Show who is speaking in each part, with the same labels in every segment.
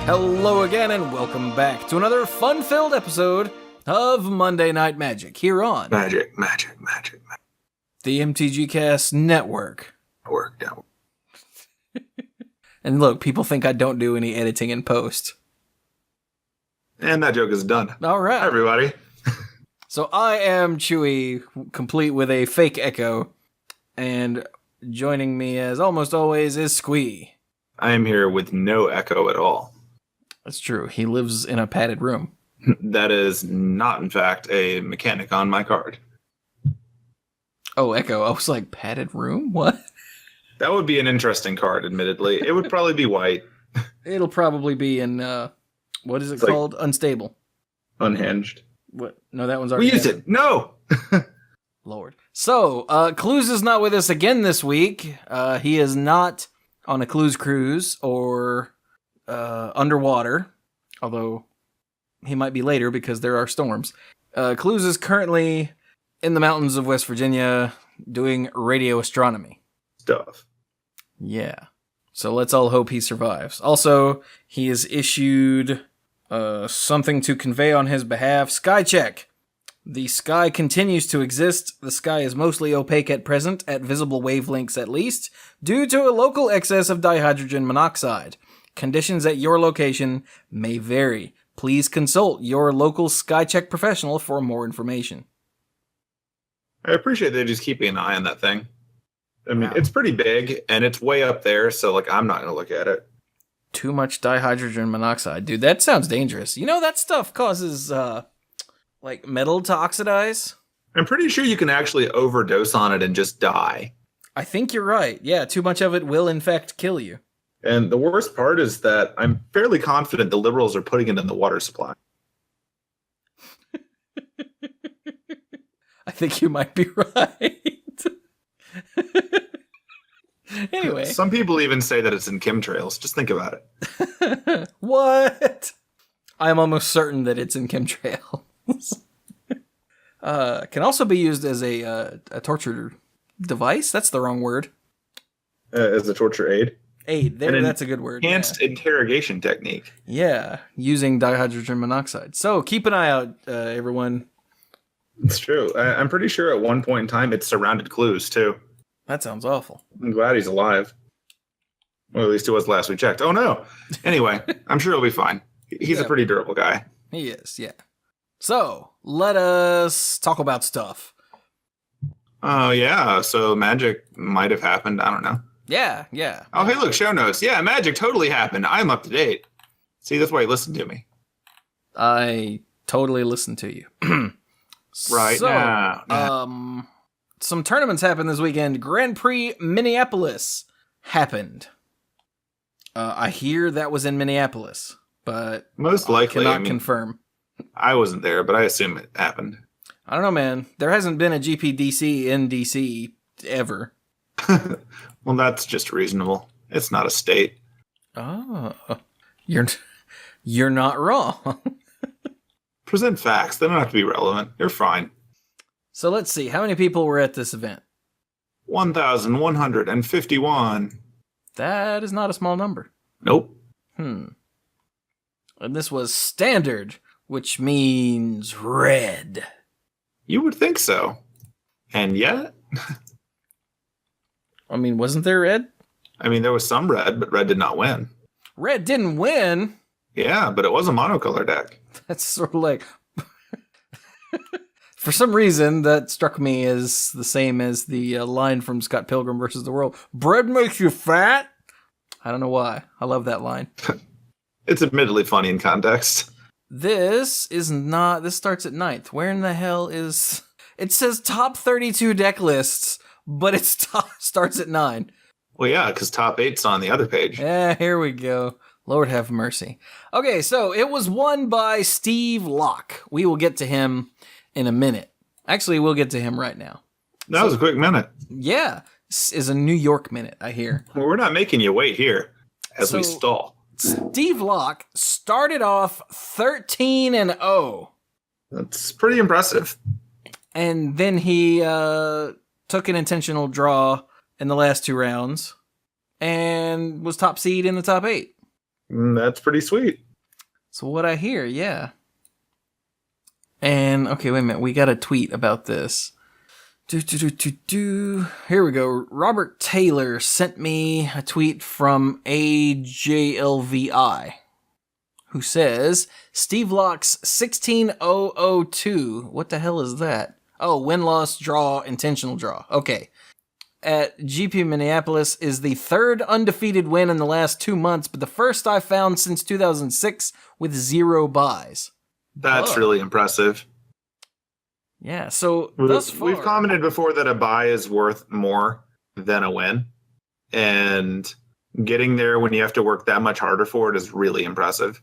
Speaker 1: Hello again, and welcome back to another fun-filled episode of Monday Night Magic here on
Speaker 2: Magic.
Speaker 1: the MTG Cast Network.
Speaker 2: Worked out.
Speaker 1: And look, people think I don't do any editing in post.
Speaker 2: And that joke is done.
Speaker 1: All right.
Speaker 2: Hi, everybody.
Speaker 1: So I am Chewie, complete with a fake echo, and joining me as almost always is Squee.
Speaker 2: I am here with no echo at all.
Speaker 1: That's true. He lives in a padded room.
Speaker 2: That is not, in fact, a mechanic on my card.
Speaker 1: Oh, echo. I was like, padded room? What?
Speaker 2: That would be an interesting card, admittedly. It would probably be white.
Speaker 1: It'll probably be in, what is it called? Unstable.
Speaker 2: Unhinged.
Speaker 1: What? No, that one's already
Speaker 2: We used it. No!
Speaker 1: Lord. So, Clues is not with us again this week. He is not on a Clues cruise or underwater, although he might be later because there are storms. Clues is currently in the mountains of West Virginia doing radio astronomy
Speaker 2: Stuff.
Speaker 1: Yeah. So let's all hope he survives. Also, he has issued something to convey on his behalf. Sky check. The sky continues to exist. The sky is mostly opaque at present, at visible wavelengths at least, due to a local excess of dihydrogen monoxide. Conditions at your location may vary. Please consult your local sky check professional for more information.
Speaker 2: I appreciate they just keeping an eye on that thing. I mean,
Speaker 1: Wow.
Speaker 2: It's pretty big, and it's way up there, so, I'm not going to look at it.
Speaker 1: Too much dihydrogen monoxide. Dude, that sounds dangerous. You know, that stuff causes, metal to oxidize?
Speaker 2: I'm pretty sure you can actually overdose on it and just die.
Speaker 1: I think you're right. Yeah, too much of it will, in fact, kill you.
Speaker 2: And the worst part is that I'm fairly confident the Liberals are putting it in the water supply.
Speaker 1: I think you might be right. Anyway.
Speaker 2: Some people even say that it's in chemtrails. Just think about it.
Speaker 1: What? I'm almost certain that it's in chemtrails. Can also be used as a torture device. That's the wrong word.
Speaker 2: As a torture aid.
Speaker 1: Aid. That's a good word.
Speaker 2: Enhanced interrogation technique.
Speaker 1: Yeah, using dihydrogen monoxide. So keep an eye out, everyone.
Speaker 2: It's true. I'm pretty sure at one point in time it surrounded Clues, too.
Speaker 1: That sounds awful.
Speaker 2: I'm glad he's alive. Well, at least it was last we checked. Oh, no. Anyway, I'm sure he'll be fine. He's a pretty durable guy.
Speaker 1: He is, yeah. So, let us talk about stuff.
Speaker 2: Oh, yeah. So magic might have happened. I don't know.
Speaker 1: Yeah.
Speaker 2: Oh, hey, look, show notes. Yeah, magic totally happened. I'm up to date. See, that's why you listen to me.
Speaker 1: I totally listen to you.
Speaker 2: Right.
Speaker 1: So, some tournaments happened this weekend. Grand Prix Minneapolis happened. I hear that was in Minneapolis, but
Speaker 2: most likely,
Speaker 1: I cannot confirm.
Speaker 2: I wasn't there, but I assume it happened.
Speaker 1: I don't know, man. There hasn't been a GPDC in DC ever.
Speaker 2: Well, that's just reasonable. It's not a state.
Speaker 1: Oh, you're not wrong.
Speaker 2: Present facts. They don't have to be relevant. You're fine.
Speaker 1: So let's see. How many people were at this event?
Speaker 2: 1,151.
Speaker 1: That is not a small number.
Speaker 2: Nope.
Speaker 1: And this was standard, which means red.
Speaker 2: You would think so. And yet?
Speaker 1: I mean, wasn't there red?
Speaker 2: I mean, there was some red, but red did not win.
Speaker 1: Red didn't win?
Speaker 2: Yeah, but it was a monocolor deck.
Speaker 1: That's sort of like... For some reason, that struck me as the same as the line from Scott Pilgrim vs. the World. Bread makes you fat? I don't know why. I love that line.
Speaker 2: It's admittedly funny in context.
Speaker 1: This starts at 9th. Where in the hell is... It says top 32 deck lists, but it starts at 9.
Speaker 2: Well, yeah, because top 8's on the other page.
Speaker 1: Yeah, here we go. Lord have mercy. Okay, so it was won by Steve Locke. We will get to him in a minute. Actually, we'll get to him right now.
Speaker 2: That was a quick minute.
Speaker 1: Yeah, this is a New York minute, I hear.
Speaker 2: Well, we're not making you wait here as we stall.
Speaker 1: Steve Locke started off 13-0.
Speaker 2: That's pretty impressive.
Speaker 1: And then he took an intentional draw in the last 2 rounds and was top seed in the top 8.
Speaker 2: That's pretty sweet.
Speaker 1: So what I hear, yeah. And, okay, wait a minute. We got a tweet about this. Here we go. Robert Taylor sent me a tweet from AJLVI, who says, Steve Locke's 16002. What the hell is that? Oh, win-loss, draw, intentional draw. Okay. At GP Minneapolis is the third undefeated win in the last 2 months, but the first I found since 2006 with 0 buys.
Speaker 2: That's really impressive.
Speaker 1: Yeah, so thus far...
Speaker 2: We've commented before that a buy is worth more than a win. And getting there when you have to work that much harder for it is really impressive.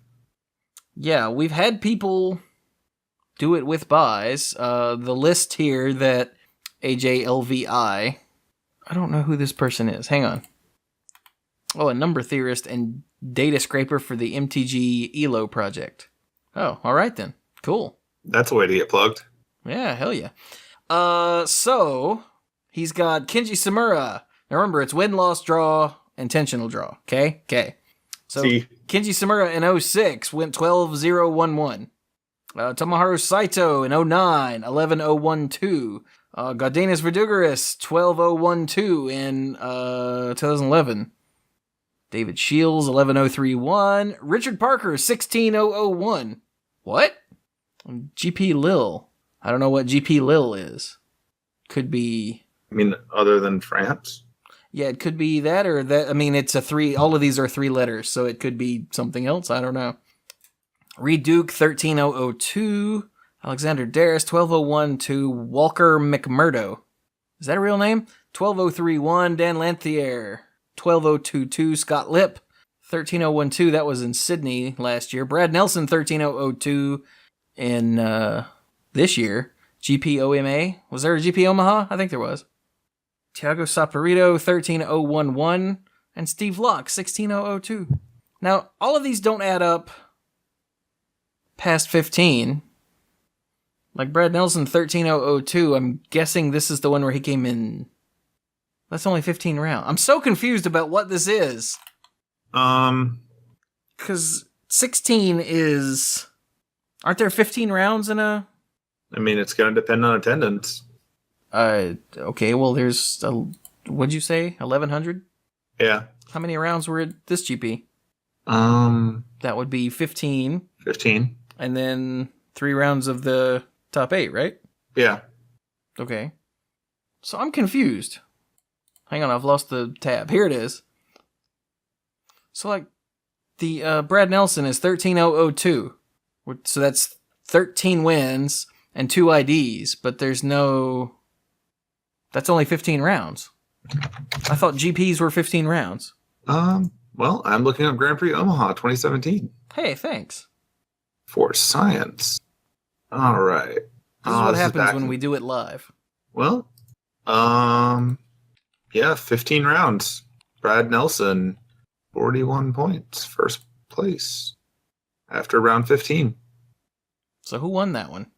Speaker 1: Yeah, we've had people do it with buys. The list here that AJLVI... I don't know who this person is. Hang on. Oh, a number theorist and data scraper for the MTG ELO project. Oh, all right then. Cool.
Speaker 2: That's a way to get plugged.
Speaker 1: Yeah, hell yeah. So he's got Kenji Samura. Now remember, it's win, loss, draw, intentional draw. Okay? Okay. So Kenji Samura in 06 went 12-0-1-1. Tomoharu Saito in 09, 11-0-1-2. Gardenas Verdugaris, 12-0-1-2 in 2011. David Shields, 11-0-3-1. Richard Parker, 16-0-0-1. What? GP Lille. I don't know what GP Lille is. Could be...
Speaker 2: I mean, other than France?
Speaker 1: Yeah, it could be that or that. I mean, it's a 3... All of these are 3 letters, so it could be something else. I don't know. Reed Duke, 13-0-0-2. Alexander Darris, 12-0-1-2. Walker McMurdo. Is that a real name? 12-0-3-1. Dan Lanthier, 12-0-2-2. Scott Lipp, 13-0-1-2. That was in Sydney last year. Brad Nelson, 13-0-0-2 in this year. GP OMA. Was there a GP Omaha? I think there was. Thiago Saporito, 13-0-1-1. And Steve Locke, 16-0-0-2. Now, all of these don't add up past 15. Like Brad Nelson, 13-0-0-2. I'm guessing this is the one where he came in. That's only 15 rounds. I'm so confused about what this is. Because 16 is... Aren't there 15 rounds in a...
Speaker 2: I mean, it's going to depend on attendance.
Speaker 1: Okay, well, there's... what'd you say? 1,100?
Speaker 2: Yeah.
Speaker 1: How many rounds were at this GP? That would be 15.
Speaker 2: 15.
Speaker 1: And then 3 rounds of the top 8, right?
Speaker 2: Yeah.
Speaker 1: Okay. So I'm confused. Hang on, I've lost the tab. Here it is. So, like, the Brad Nelson is 13-0-0-2. So that's 13 wins and 2 IDs, but there's no... That's only 15 rounds. I thought GPs were 15 rounds.
Speaker 2: Well, I'm looking up Grand Prix Omaha 2017.
Speaker 1: Hey, thanks.
Speaker 2: For science. All right.
Speaker 1: This is what happens when we do it live.
Speaker 2: Well, yeah, 15 rounds. Brad Nelson, 41 points, first place after round 15.
Speaker 1: So who won that one?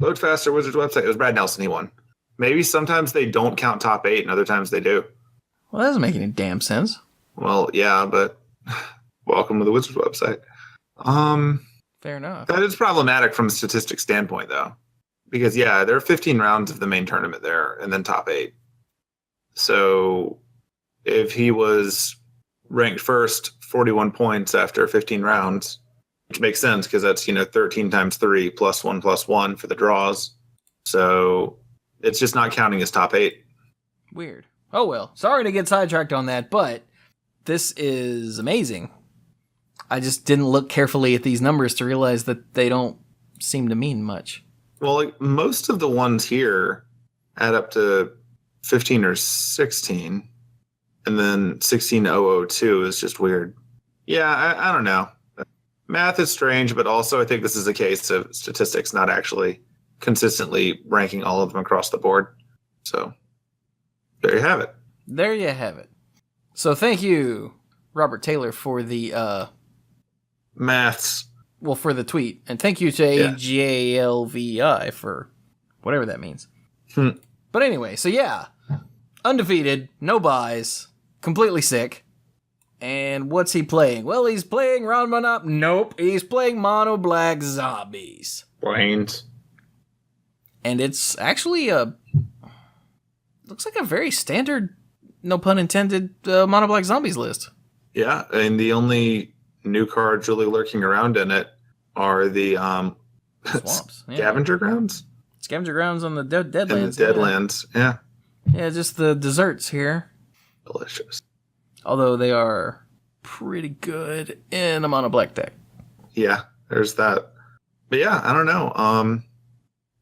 Speaker 2: Load Faster Wizards website. It was Brad Nelson. He won. Maybe sometimes they don't count top 8, and other times they do.
Speaker 1: Well, that doesn't make any damn sense.
Speaker 2: Well, yeah, but welcome to the Wizards website.
Speaker 1: Fair enough.
Speaker 2: That is problematic from a statistics standpoint, though. Because, yeah, there are 15 rounds of the main tournament there, and then top 8. So, if he was ranked first, 41 points after 15 rounds, which makes sense, because that's, 13 times 3 plus 1 plus 1 for the draws. So, it's just not counting as top 8.
Speaker 1: Weird. Oh, well. Sorry to get sidetracked on that, but this is amazing. I just didn't look carefully at these numbers to realize that they don't seem to mean much.
Speaker 2: Well, like, most of the ones here add up to 15 or 16, and then 16-0-0-2 is just weird. Yeah, I don't know. Math is strange, but also I think this is a case of statistics not actually consistently ranking all of them across the board. So, there you have it.
Speaker 1: There you have it. So thank you, Robert Taylor, for the...
Speaker 2: Maths.
Speaker 1: Well, for the tweet. And thank you to AJLVI for whatever that means. But anyway, so yeah. Undefeated, no buys, completely sick. And what's he playing? Well, he's playing Ramunap. Nope, he's playing mono black zombies.
Speaker 2: Brains.
Speaker 1: And it's actually looks like a very standard, no pun intended, mono black zombies list.
Speaker 2: Yeah, and the only new cards really lurking around in it are the
Speaker 1: Swamps. Yeah.
Speaker 2: scavenger grounds.
Speaker 1: Scavenger grounds on the Deadlands.
Speaker 2: And the Deadlands, yeah.
Speaker 1: Yeah, just the desserts here.
Speaker 2: Delicious.
Speaker 1: Although they are pretty good in a mono black deck.
Speaker 2: Yeah, there's that. But yeah, I don't know.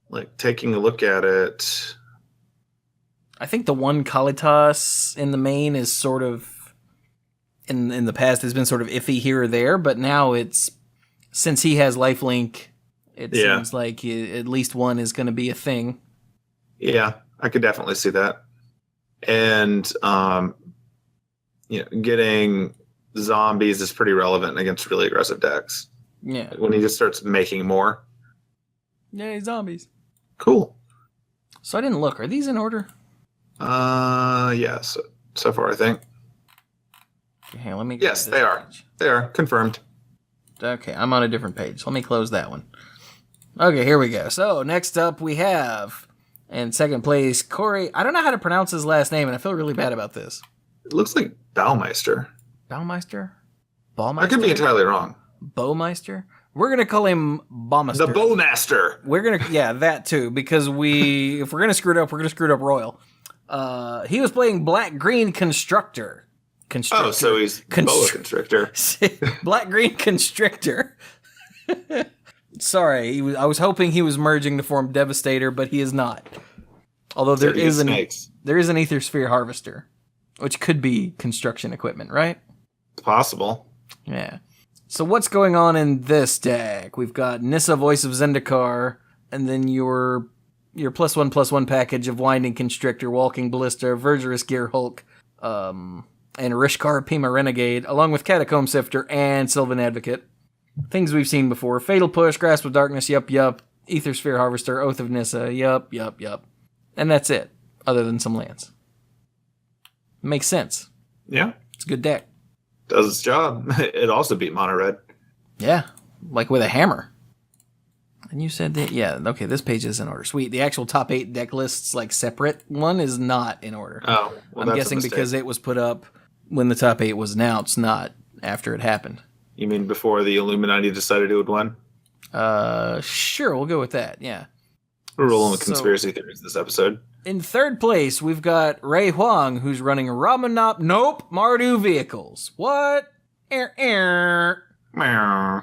Speaker 2: Like taking a look at it.
Speaker 1: I think the one Kalitas in the main is sort of in the past has been sort of iffy here or there, but now it's since he has lifelink, it seems like at least one is going to be a thing.
Speaker 2: Yeah, I could definitely see that. And getting zombies is pretty relevant against really aggressive decks.
Speaker 1: Yeah.
Speaker 2: When he just starts making more.
Speaker 1: Yay, zombies.
Speaker 2: Cool.
Speaker 1: So I didn't look. Are these in order?
Speaker 2: Yeah, so far I think.
Speaker 1: Okay, let me.
Speaker 2: Yes, they are. They are confirmed.
Speaker 1: Okay, I'm on a different page. Let me close that one. Okay, here we go. So next up we have, in second place, Corey. I don't know how to pronounce his last name, and I feel really bad about this.
Speaker 2: It looks like Baumeister.
Speaker 1: Baumeister? Ballmeister?
Speaker 2: I could be entirely wrong.
Speaker 1: Bowmeister? We're gonna call him Baumaster.
Speaker 2: The Bowmaster.
Speaker 1: We're gonna, that too, because if we're gonna screw it up, we're gonna screw it up royal. He was playing Black-Green Constructor.
Speaker 2: Oh, so he's Boa Constrictor.
Speaker 1: Black-Green Constrictor. Sorry, I was hoping he was merging to form Devastator, but he is not. Although there is an Ether Sphere Harvester, which could be construction equipment, right?
Speaker 2: It's possible.
Speaker 1: Yeah. So what's going on in this deck? We've got Nissa, Voice of Zendikar, and then your +1/+1 package of Winding Constrictor, Walking Ballista, Verdurous Gear Hulk, and Rishkar Pima Renegade, along with Catacomb Sifter and Sylvan Advocate. Things we've seen before. Fatal Push, Grasp of Darkness, yup. Ether Sphere Harvester, Oath of Nissa, yup. And that's it, other than some lands. Makes sense.
Speaker 2: Yeah.
Speaker 1: It's a good deck.
Speaker 2: Does its job. It also beat Mono Red.
Speaker 1: Yeah, like with a hammer. And you said that, yeah, okay, this page is in order. Sweet. The actual top 8 deck lists, like separate one, is not in order.
Speaker 2: Oh, well,
Speaker 1: I'm guessing because it was put up when the top 8 was announced, not after it happened.
Speaker 2: You mean before the Illuminati decided who would win?
Speaker 1: Sure, we'll go with that, yeah.
Speaker 2: We're rolling with conspiracy theories this episode.
Speaker 1: In third place, we've got Ray Huang, who's running Ramunap. Nope, Mardu vehicles. What?
Speaker 2: Meow.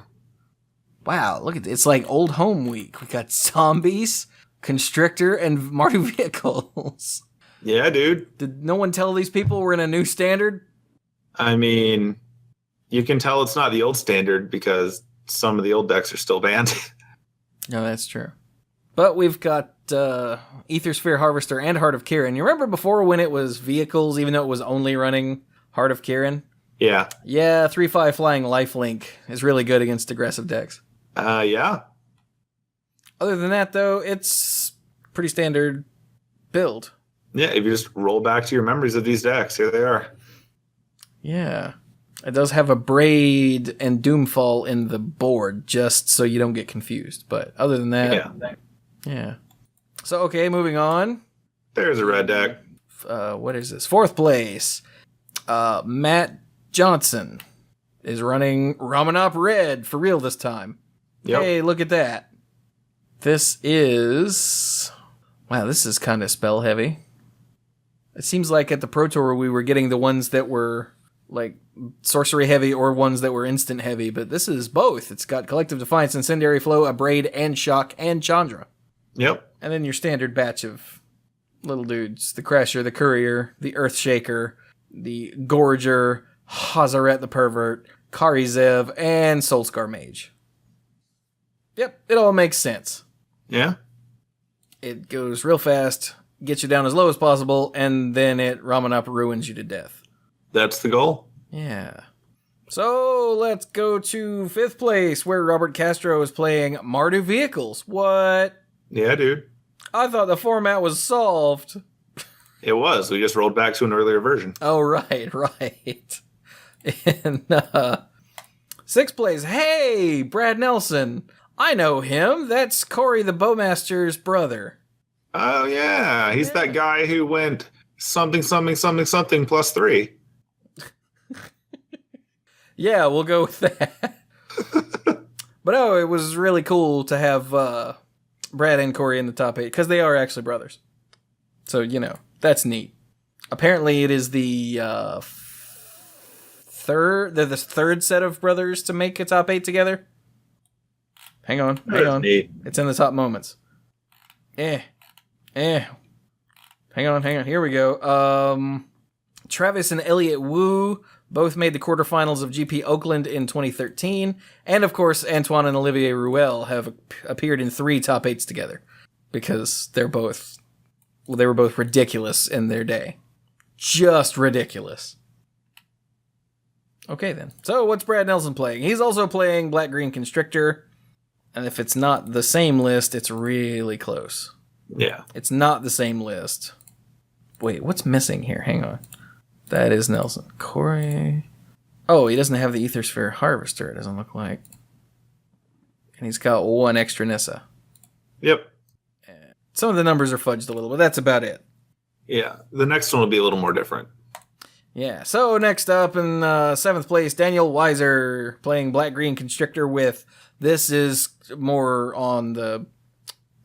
Speaker 1: Wow, look at this. It's like Old Home Week. We got zombies, Constrictor, and Mardu vehicles.
Speaker 2: Yeah, dude.
Speaker 1: Did no one tell these people we're in a new standard?
Speaker 2: I mean, you can tell it's not the old standard because some of the old decks are still banned.
Speaker 1: No, that's true. But we've got Ether Sphere Harvester and Heart of Kirin. You remember before when it was vehicles, even though it was only running Heart of Kirin?
Speaker 2: Yeah.
Speaker 1: Yeah, 3/5 flying lifelink is really good against aggressive decks.
Speaker 2: Yeah.
Speaker 1: Other than that, though, it's pretty standard build.
Speaker 2: Yeah, if you just roll back to your memories of these decks, here they are.
Speaker 1: Yeah. It does have a Braid and Doomfall in the board, just so you don't get confused. But other than that, yeah. So, okay, moving on.
Speaker 2: There's a red deck.
Speaker 1: What is this? Fourth place. Matt Johnson is running Ramunap Red for real this time.
Speaker 2: Yep.
Speaker 1: Hey, look at that. This is... Wow, this is kind of spell heavy. It seems like at the Pro Tour we were getting the ones that were like sorcery heavy or ones that were instant heavy, but this is both. It's got Collective Defiance, Incendiary Flow, Abrade, and Shock, and Chandra.
Speaker 2: Yep.
Speaker 1: And then your standard batch of little dudes. The Crasher, the Courier, the Earthshaker, the Gorger, Hazaret the Pervert, Kari Zev, and Soulscar Mage. Yep, it all makes sense.
Speaker 2: Yeah.
Speaker 1: It goes real fast, gets you down as low as possible, and then it Ramunap ruins you to death.
Speaker 2: That's the goal.
Speaker 1: Yeah. So let's go to fifth place, where Robert Castro is playing Mardu Vehicles. What?
Speaker 2: Yeah, dude.
Speaker 1: I thought the format was solved.
Speaker 2: It was. We just rolled back to an earlier version.
Speaker 1: Oh, right. In sixth place, hey, Brad Nelson. I know him. That's Corey the Bowmaster's brother.
Speaker 2: Oh, yeah. He's that guy who went something plus 3.
Speaker 1: Yeah, we'll go with that. But oh, it was really cool to have Brad and Corey in the top 8 because they are actually brothers. So, you know, that's neat. Apparently, it is the third set of brothers to make a top 8 together. Hang on.
Speaker 2: Neat.
Speaker 1: It's in the top moments. Hang on. Here we go. Travis and Elliot Wu both made the quarterfinals of GP Oakland in 2013. And, of course, Antoine and Olivier Ruel have appeared in 3 top 8s together. Because they were both ridiculous in their day. Just ridiculous. Okay, then. So, what's Brad Nelson playing? He's also playing Black Green Constrictor. And if it's not the same list, it's really close.
Speaker 2: Yeah.
Speaker 1: It's not the same list. Wait, what's missing here? Hang on. That is Nelson. Corey. Oh, he doesn't have the Ethersphere Harvester, it doesn't look like. And he's got 1 extra Nissa.
Speaker 2: Yep.
Speaker 1: Some of the numbers are fudged a little, but that's about it.
Speaker 2: Yeah. The next one will be a little more different.
Speaker 1: Yeah. So next up in 7th place, Daniel Weiser playing Black Green Constrictor with. This is more on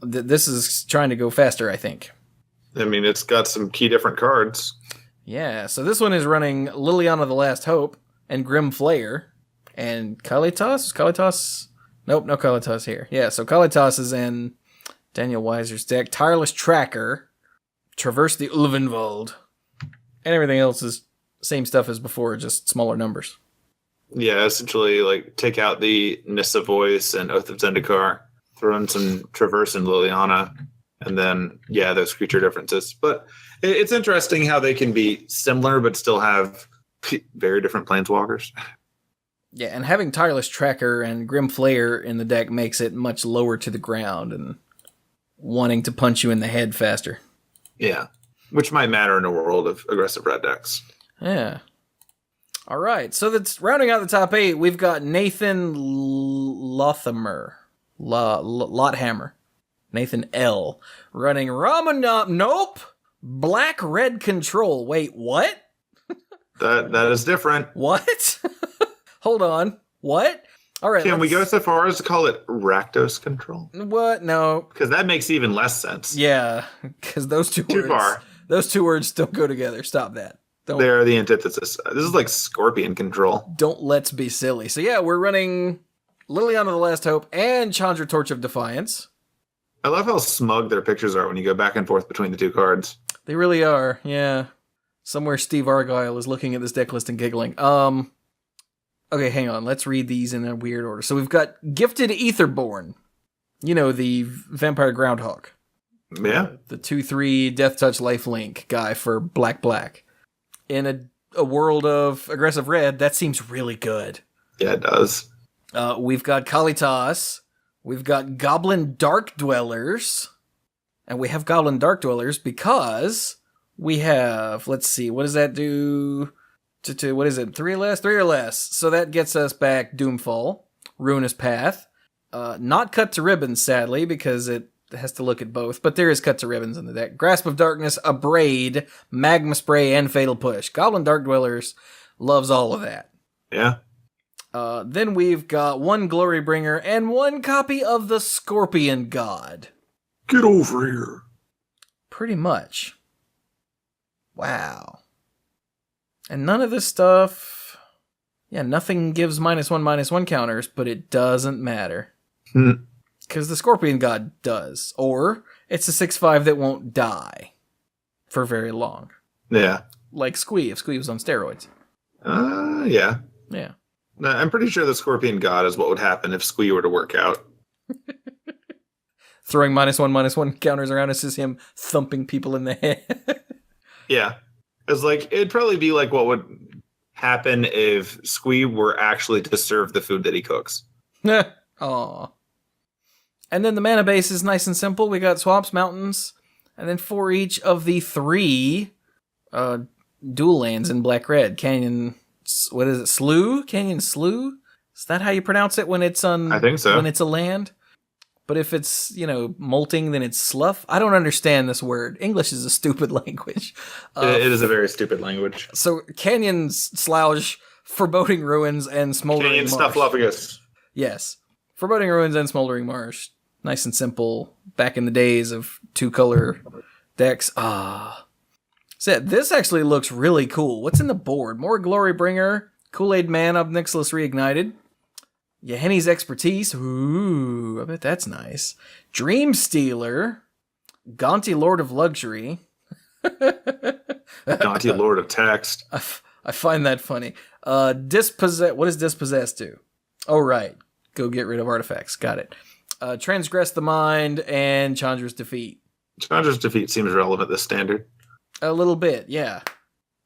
Speaker 1: this is trying to go faster, I think.
Speaker 2: I mean, it's got some key different cards.
Speaker 1: Yeah, so this one is running Liliana the Last Hope and Grim Flayer and Kalitas. Kalitas? Nope, no Kalitas here. Yeah, so Kalitas is in Daniel Weiser's deck. Tireless Tracker, Traverse the Ulvenwald, and everything else is same stuff as before, just smaller numbers.
Speaker 2: Yeah, essentially, like, take out the Nissa Voice and Oath of Zendikar, throw in some Traverse and Liliana, and then, yeah, those creature differences. But it's interesting how they can be similar, but still have very different planeswalkers.
Speaker 1: Yeah, and having Tireless Tracker and Grim Flayer in the deck makes it much lower to the ground and wanting to punch you in the head faster.
Speaker 2: Yeah, which might matter in a world of aggressive red decks.
Speaker 1: Yeah. All right, so that's rounding out the top 8. We've got Nathan Lothammer. Lothammer. Nathan L. Running Ramunap. Nope. Black Red Control. Wait, what?
Speaker 2: That is different.
Speaker 1: What? Hold on. What? All right.
Speaker 2: Can we go so far as to call it Rakdos Control?
Speaker 1: What? No.
Speaker 2: Because that makes even less sense.
Speaker 1: Yeah, because those two words.
Speaker 2: Too far.
Speaker 1: Those 2 words don't go together. Stop that.
Speaker 2: They're the antithesis. This is like Scorpion Control.
Speaker 1: Don't let's be silly. So yeah, we're running Liliana the Last Hope and Chandra Torch of Defiance.
Speaker 2: I love how smug their pictures are when you go back and forth between the 2 cards.
Speaker 1: They really are, yeah. Somewhere Steve Argyle is looking at this deck list and giggling. Okay, hang on. Let's read these in a weird order. So we've got Gifted Aetherborn. You know, the Vampire Groundhog.
Speaker 2: Yeah.
Speaker 1: The 2/3 Death Touch Lifelink guy for black. In a world of aggressive red, that seems really good.
Speaker 2: Yeah, it does.
Speaker 1: We've got Kalitas. We've got Goblin Dark Dwellers. And we have Goblin Dark Dwellers because we have, let's see, what does that do? What is it? 3 or less? 3 or less. So that gets us back Doomfall, Ruinous Path. Not Cut to Ribbons, sadly, because it has to look at both, but there is Cut to Ribbons in the deck. Grasp of Darkness, Abrade, Magma Spray, and Fatal Push. Goblin Dark Dwellers loves all of that.
Speaker 2: Yeah.
Speaker 1: Then we've got 1 Glorybringer and 1 copy of the Scorpion God.
Speaker 2: Get over here.
Speaker 1: Pretty much. Wow. And none of this stuff... Yeah, nothing gives -1/-1 counters, but it doesn't matter. Because the Scorpion God does. Or it's a 6/5 that won't die for very long.
Speaker 2: Yeah.
Speaker 1: Like Squee, if Squee was on steroids.
Speaker 2: Yeah.
Speaker 1: Yeah.
Speaker 2: No, I'm pretty sure the Scorpion God is what would happen if Squee were to work out.
Speaker 1: Throwing -1/-1 counters around is just him thumping people in the head.
Speaker 2: Yeah. It's like, it'd probably be like what would happen if Squee were actually to serve the food that he cooks.
Speaker 1: Aw. And then the mana base is nice and simple. We got Swamps, Mountains, and then for each of the 3 dual lands in Black-Red, Canyon, what is it? Slough? Canyon Slough? Is that how you pronounce it when it's on?
Speaker 2: I think so.
Speaker 1: When it's a land? But if it's, molting, then it's slough. I don't understand this word. English is a stupid language.
Speaker 2: It is a very stupid language.
Speaker 1: So canyons, slouch, foreboding ruins, and smoldering
Speaker 2: Canyon
Speaker 1: marsh.
Speaker 2: Snuffleupagus.
Speaker 1: Yes. Foreboding ruins and smoldering marsh. Nice and simple. Back in the days of 2-color decks. So this actually looks really cool. What's in the board? More Glorybringer, Kool-Aid Man, Obnixilis Reignited, Yahenni's Expertise. Ooh, I bet that's nice. Dream Stealer, Gonti Lord of Luxury.
Speaker 2: Gonti Lord of Text.
Speaker 1: I find that funny. Dispossess. What does Dispossess do? Oh, right. Go get rid of artifacts. Got it. Transgress the Mind and Chandra's Defeat.
Speaker 2: Chandra's Defeat seems relevant this standard.
Speaker 1: A little bit, yeah.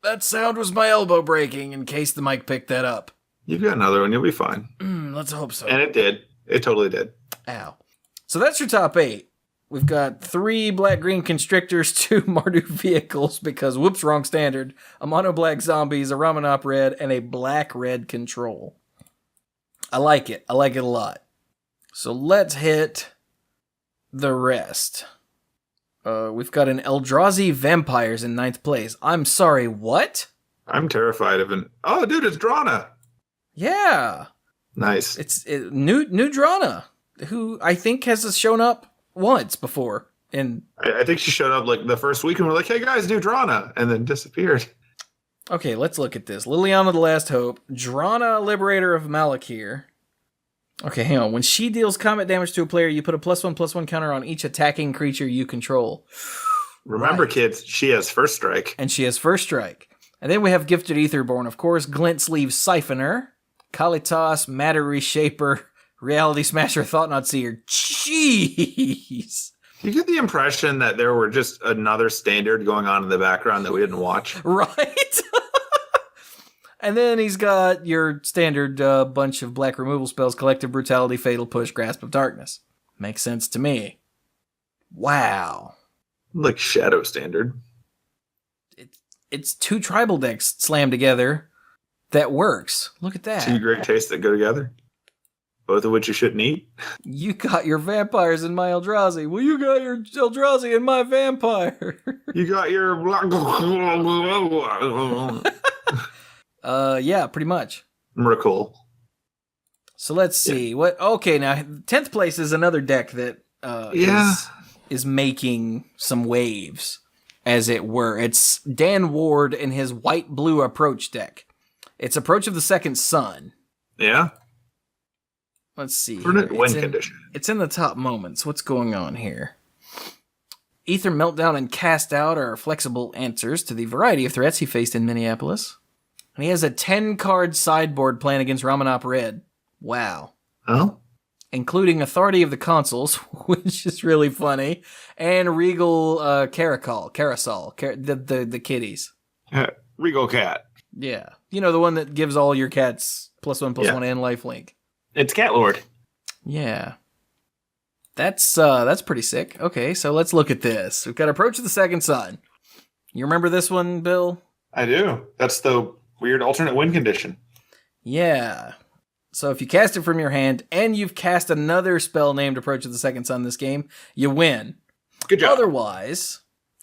Speaker 1: That sound was my elbow breaking in case the mic picked that up.
Speaker 2: You've got another one. You'll be fine.
Speaker 1: Let's hope so.
Speaker 2: And it did. It totally did.
Speaker 1: Ow. So that's your top 8. We've got 3 black-green constrictors, 2 Marduk vehicles, because whoops, wrong standard, a mono-black zombies, a Ramunap Red, and a black-red control. I like it. I like it a lot. So let's hit the rest. We've got an Eldrazi Vampires in 9th place. I'm sorry, what?
Speaker 2: I'm terrified of an... Oh, dude, it's Drana.
Speaker 1: Yeah.
Speaker 2: Nice.
Speaker 1: It's new Drana, who I think has shown up once before. And
Speaker 2: I think she showed up like the first week and we're like, hey guys, new Drana, and then disappeared.
Speaker 1: Okay, let's look at this. Liliana the Last Hope, Drana, Liberator of Malakir. Okay, hang on. When she deals combat damage to a player, you put a +1/+1 counter on each attacking creature you control.
Speaker 2: Remember, kids, she has first strike.
Speaker 1: And she has first strike. And then we have Gifted Aetherborn, of course, Glint Sleeve Siphoner, Kalitas, Matter Reshaper, Reality Smasher, Thought-Knot Seer. Jeez!
Speaker 2: You get the impression that there were just another standard going on in the background that we didn't watch.
Speaker 1: Right? And then he's got your standard bunch of black removal spells, Collective Brutality, Fatal Push, Grasp of Darkness. Makes sense to me. Wow.
Speaker 2: Like Shadow Standard.
Speaker 1: It's 2 tribal decks slammed together that works. Look at that.
Speaker 2: 2 great tastes that go together. Both of which you shouldn't eat.
Speaker 1: You got your vampires in my Eldrazi. Well, you got your Eldrazi in my vampire.
Speaker 2: You got your...
Speaker 1: Yeah, pretty much.
Speaker 2: Miracle.
Speaker 1: So let's see. What? Okay, now 10th place is another deck that is making some waves, as it were. It's Dan Ward and his white-blue approach deck. It's Approach of the Second Sun.
Speaker 2: Yeah?
Speaker 1: Let's see.
Speaker 2: Win condition.
Speaker 1: It's in the top moments. What's going on here? Ether Meltdown and Cast Out are flexible answers to the variety of threats he faced in Minneapolis. And he has a 10-card sideboard plan against Ramunap Red. Wow.
Speaker 2: Oh?
Speaker 1: Including Authority of the Consuls, which is really funny, and Regal Carousel, the kitties.
Speaker 2: Regal Cat.
Speaker 1: Yeah. You know, the one that gives all your cats +1/+1 and lifelink.
Speaker 2: It's Cat Lord.
Speaker 1: Yeah. That's pretty sick. Okay, so let's look at this. We've got Approach of the Second Sun. You remember this one, Bill?
Speaker 2: I do. That's the weird alternate win condition.
Speaker 1: Yeah. So if you cast it from your hand and you've cast another spell named Approach of the Second Sun this game, you win.
Speaker 2: Good job.
Speaker 1: Otherwise,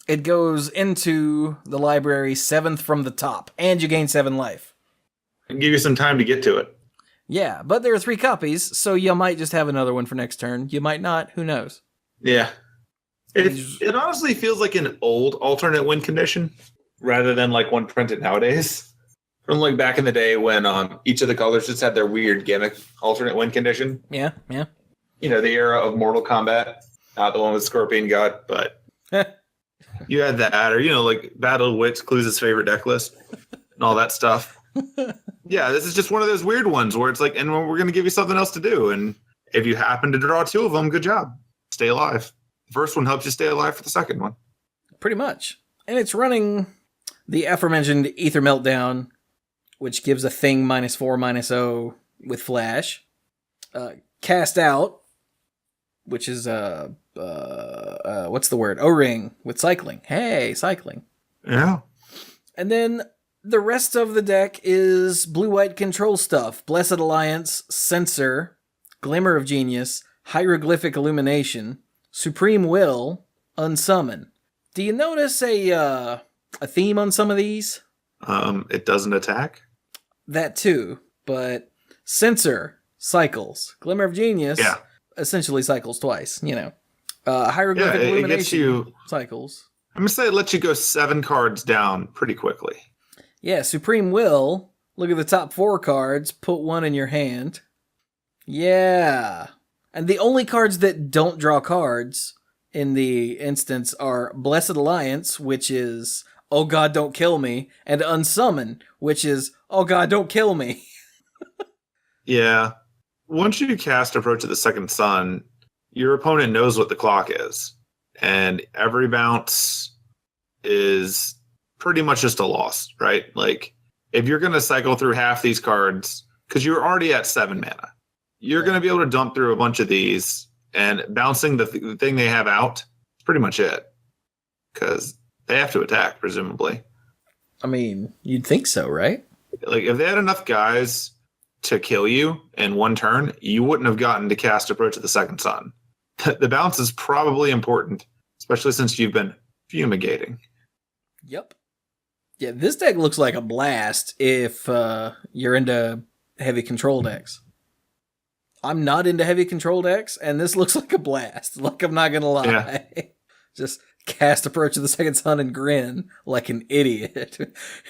Speaker 1: it goes into the library 7th from the top, and you gain 7 life.
Speaker 2: And give you some time to get to it.
Speaker 1: Yeah, but there are 3 copies, so you might just have another one for next turn. You might not. Who knows?
Speaker 2: Yeah. It honestly feels like an old alternate win condition rather than like one printed nowadays. From like back in the day when each of the colors just had their weird gimmick alternate win condition.
Speaker 1: Yeah, yeah.
Speaker 2: You know, the era of Mortal Kombat. Not the one with Scorpion God, but you had that. Or, you know, like Battle of Wits, Clues' favorite deck list, and all that stuff. Yeah, this is just one of those weird ones where it's like, and we're going to give you something else to do. And if you happen to draw 2 of them, good job. Stay alive. The first one helps you stay alive for the second one.
Speaker 1: Pretty much. And it's running the aforementioned Ether Meltdown, which gives a thing -4/-0 with Flash. Cast Out, which is, what's the word? O-Ring with Cycling. Hey, Cycling.
Speaker 2: Yeah.
Speaker 1: And then The rest of the deck is blue-white control stuff. Blessed Alliance, Censor, Glimmer of Genius, Hieroglyphic Illumination, Supreme Will, Unsummon. Do you notice a theme on some of these?
Speaker 2: It doesn't attack?
Speaker 1: That too, but Censor cycles. Glimmer of Genius essentially cycles twice, Hieroglyphic Illumination cycles.
Speaker 2: I'm going to say it lets you go 7 cards down pretty quickly.
Speaker 1: Yeah, Supreme Will. Look at the top 4 cards. Put 1 in your hand. Yeah. And the only cards that don't draw cards in the instance are Blessed Alliance, which is, oh god, don't kill me, and Unsummon, which is, oh god, don't kill me.
Speaker 2: Yeah. Once you cast Approach of the Second Sun, your opponent knows what the clock is. And every bounce is pretty much just a loss, right? Like, if you're going to cycle through half these cards, because you're already at 7 mana, you're going to be able to dump through a bunch of these, and bouncing the thing they have out is pretty much it. Because they have to attack, presumably.
Speaker 1: I mean, you'd think so, right?
Speaker 2: Like, if they had enough guys to kill you in one turn, you wouldn't have gotten to cast Approach of the Second Sun. The bounce is probably important, especially since you've been fumigating.
Speaker 1: Yep. Yeah, this deck looks like a blast if you're into heavy control decks. I'm not into heavy control decks, and this looks like a blast. Like, I'm not gonna lie. Yeah. Just cast Approach of the Second Sun and grin like an idiot.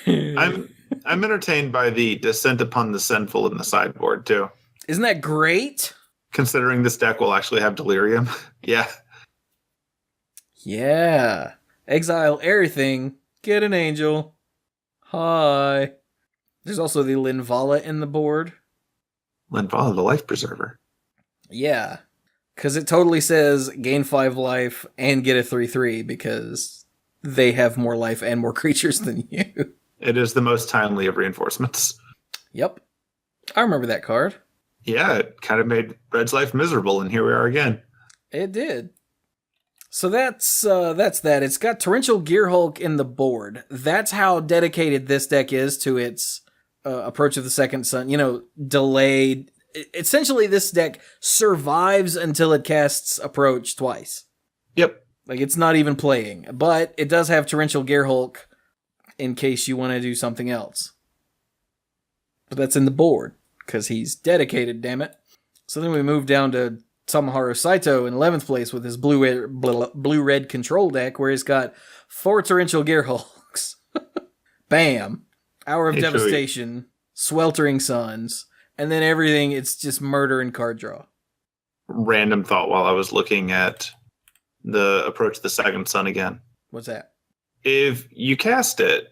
Speaker 2: I'm entertained by the Descent Upon the Sinful in the sideboard, too.
Speaker 1: Isn't that great?
Speaker 2: Considering this deck will actually have Delirium. Yeah.
Speaker 1: Yeah. Exile everything. Get an angel. Hi. There's also the Linvala in the board.
Speaker 2: Linvala, the life preserver.
Speaker 1: Yeah. Because it totally says gain 5 life and get a 3/3 because they have more life and more creatures than you.
Speaker 2: It is the most timely of reinforcements.
Speaker 1: Yep. I remember that card.
Speaker 2: Yeah, it kind of made Red's life miserable, and here we are again.
Speaker 1: It did. So that's that. It's got Torrential Gearhulk in the board. That's how dedicated this deck is to its Approach of the Second Sun. Delayed. Essentially, this deck survives until it casts Approach twice.
Speaker 2: Yep.
Speaker 1: Like, it's not even playing. But it does have Torrential Gearhulk in case you want to do something else. But that's in the board, because he's dedicated, damn it. So then we move down to Samaharu Saito in 11th place with his blue-red control deck, where he's got 4 Torrential Gearhulks. Bam. Hour of Devastation, Sweltering Suns, and then everything, it's just murder and card draw.
Speaker 2: Random thought while I was looking at the Approach of the Second Sun again.
Speaker 1: What's that?
Speaker 2: If you cast it,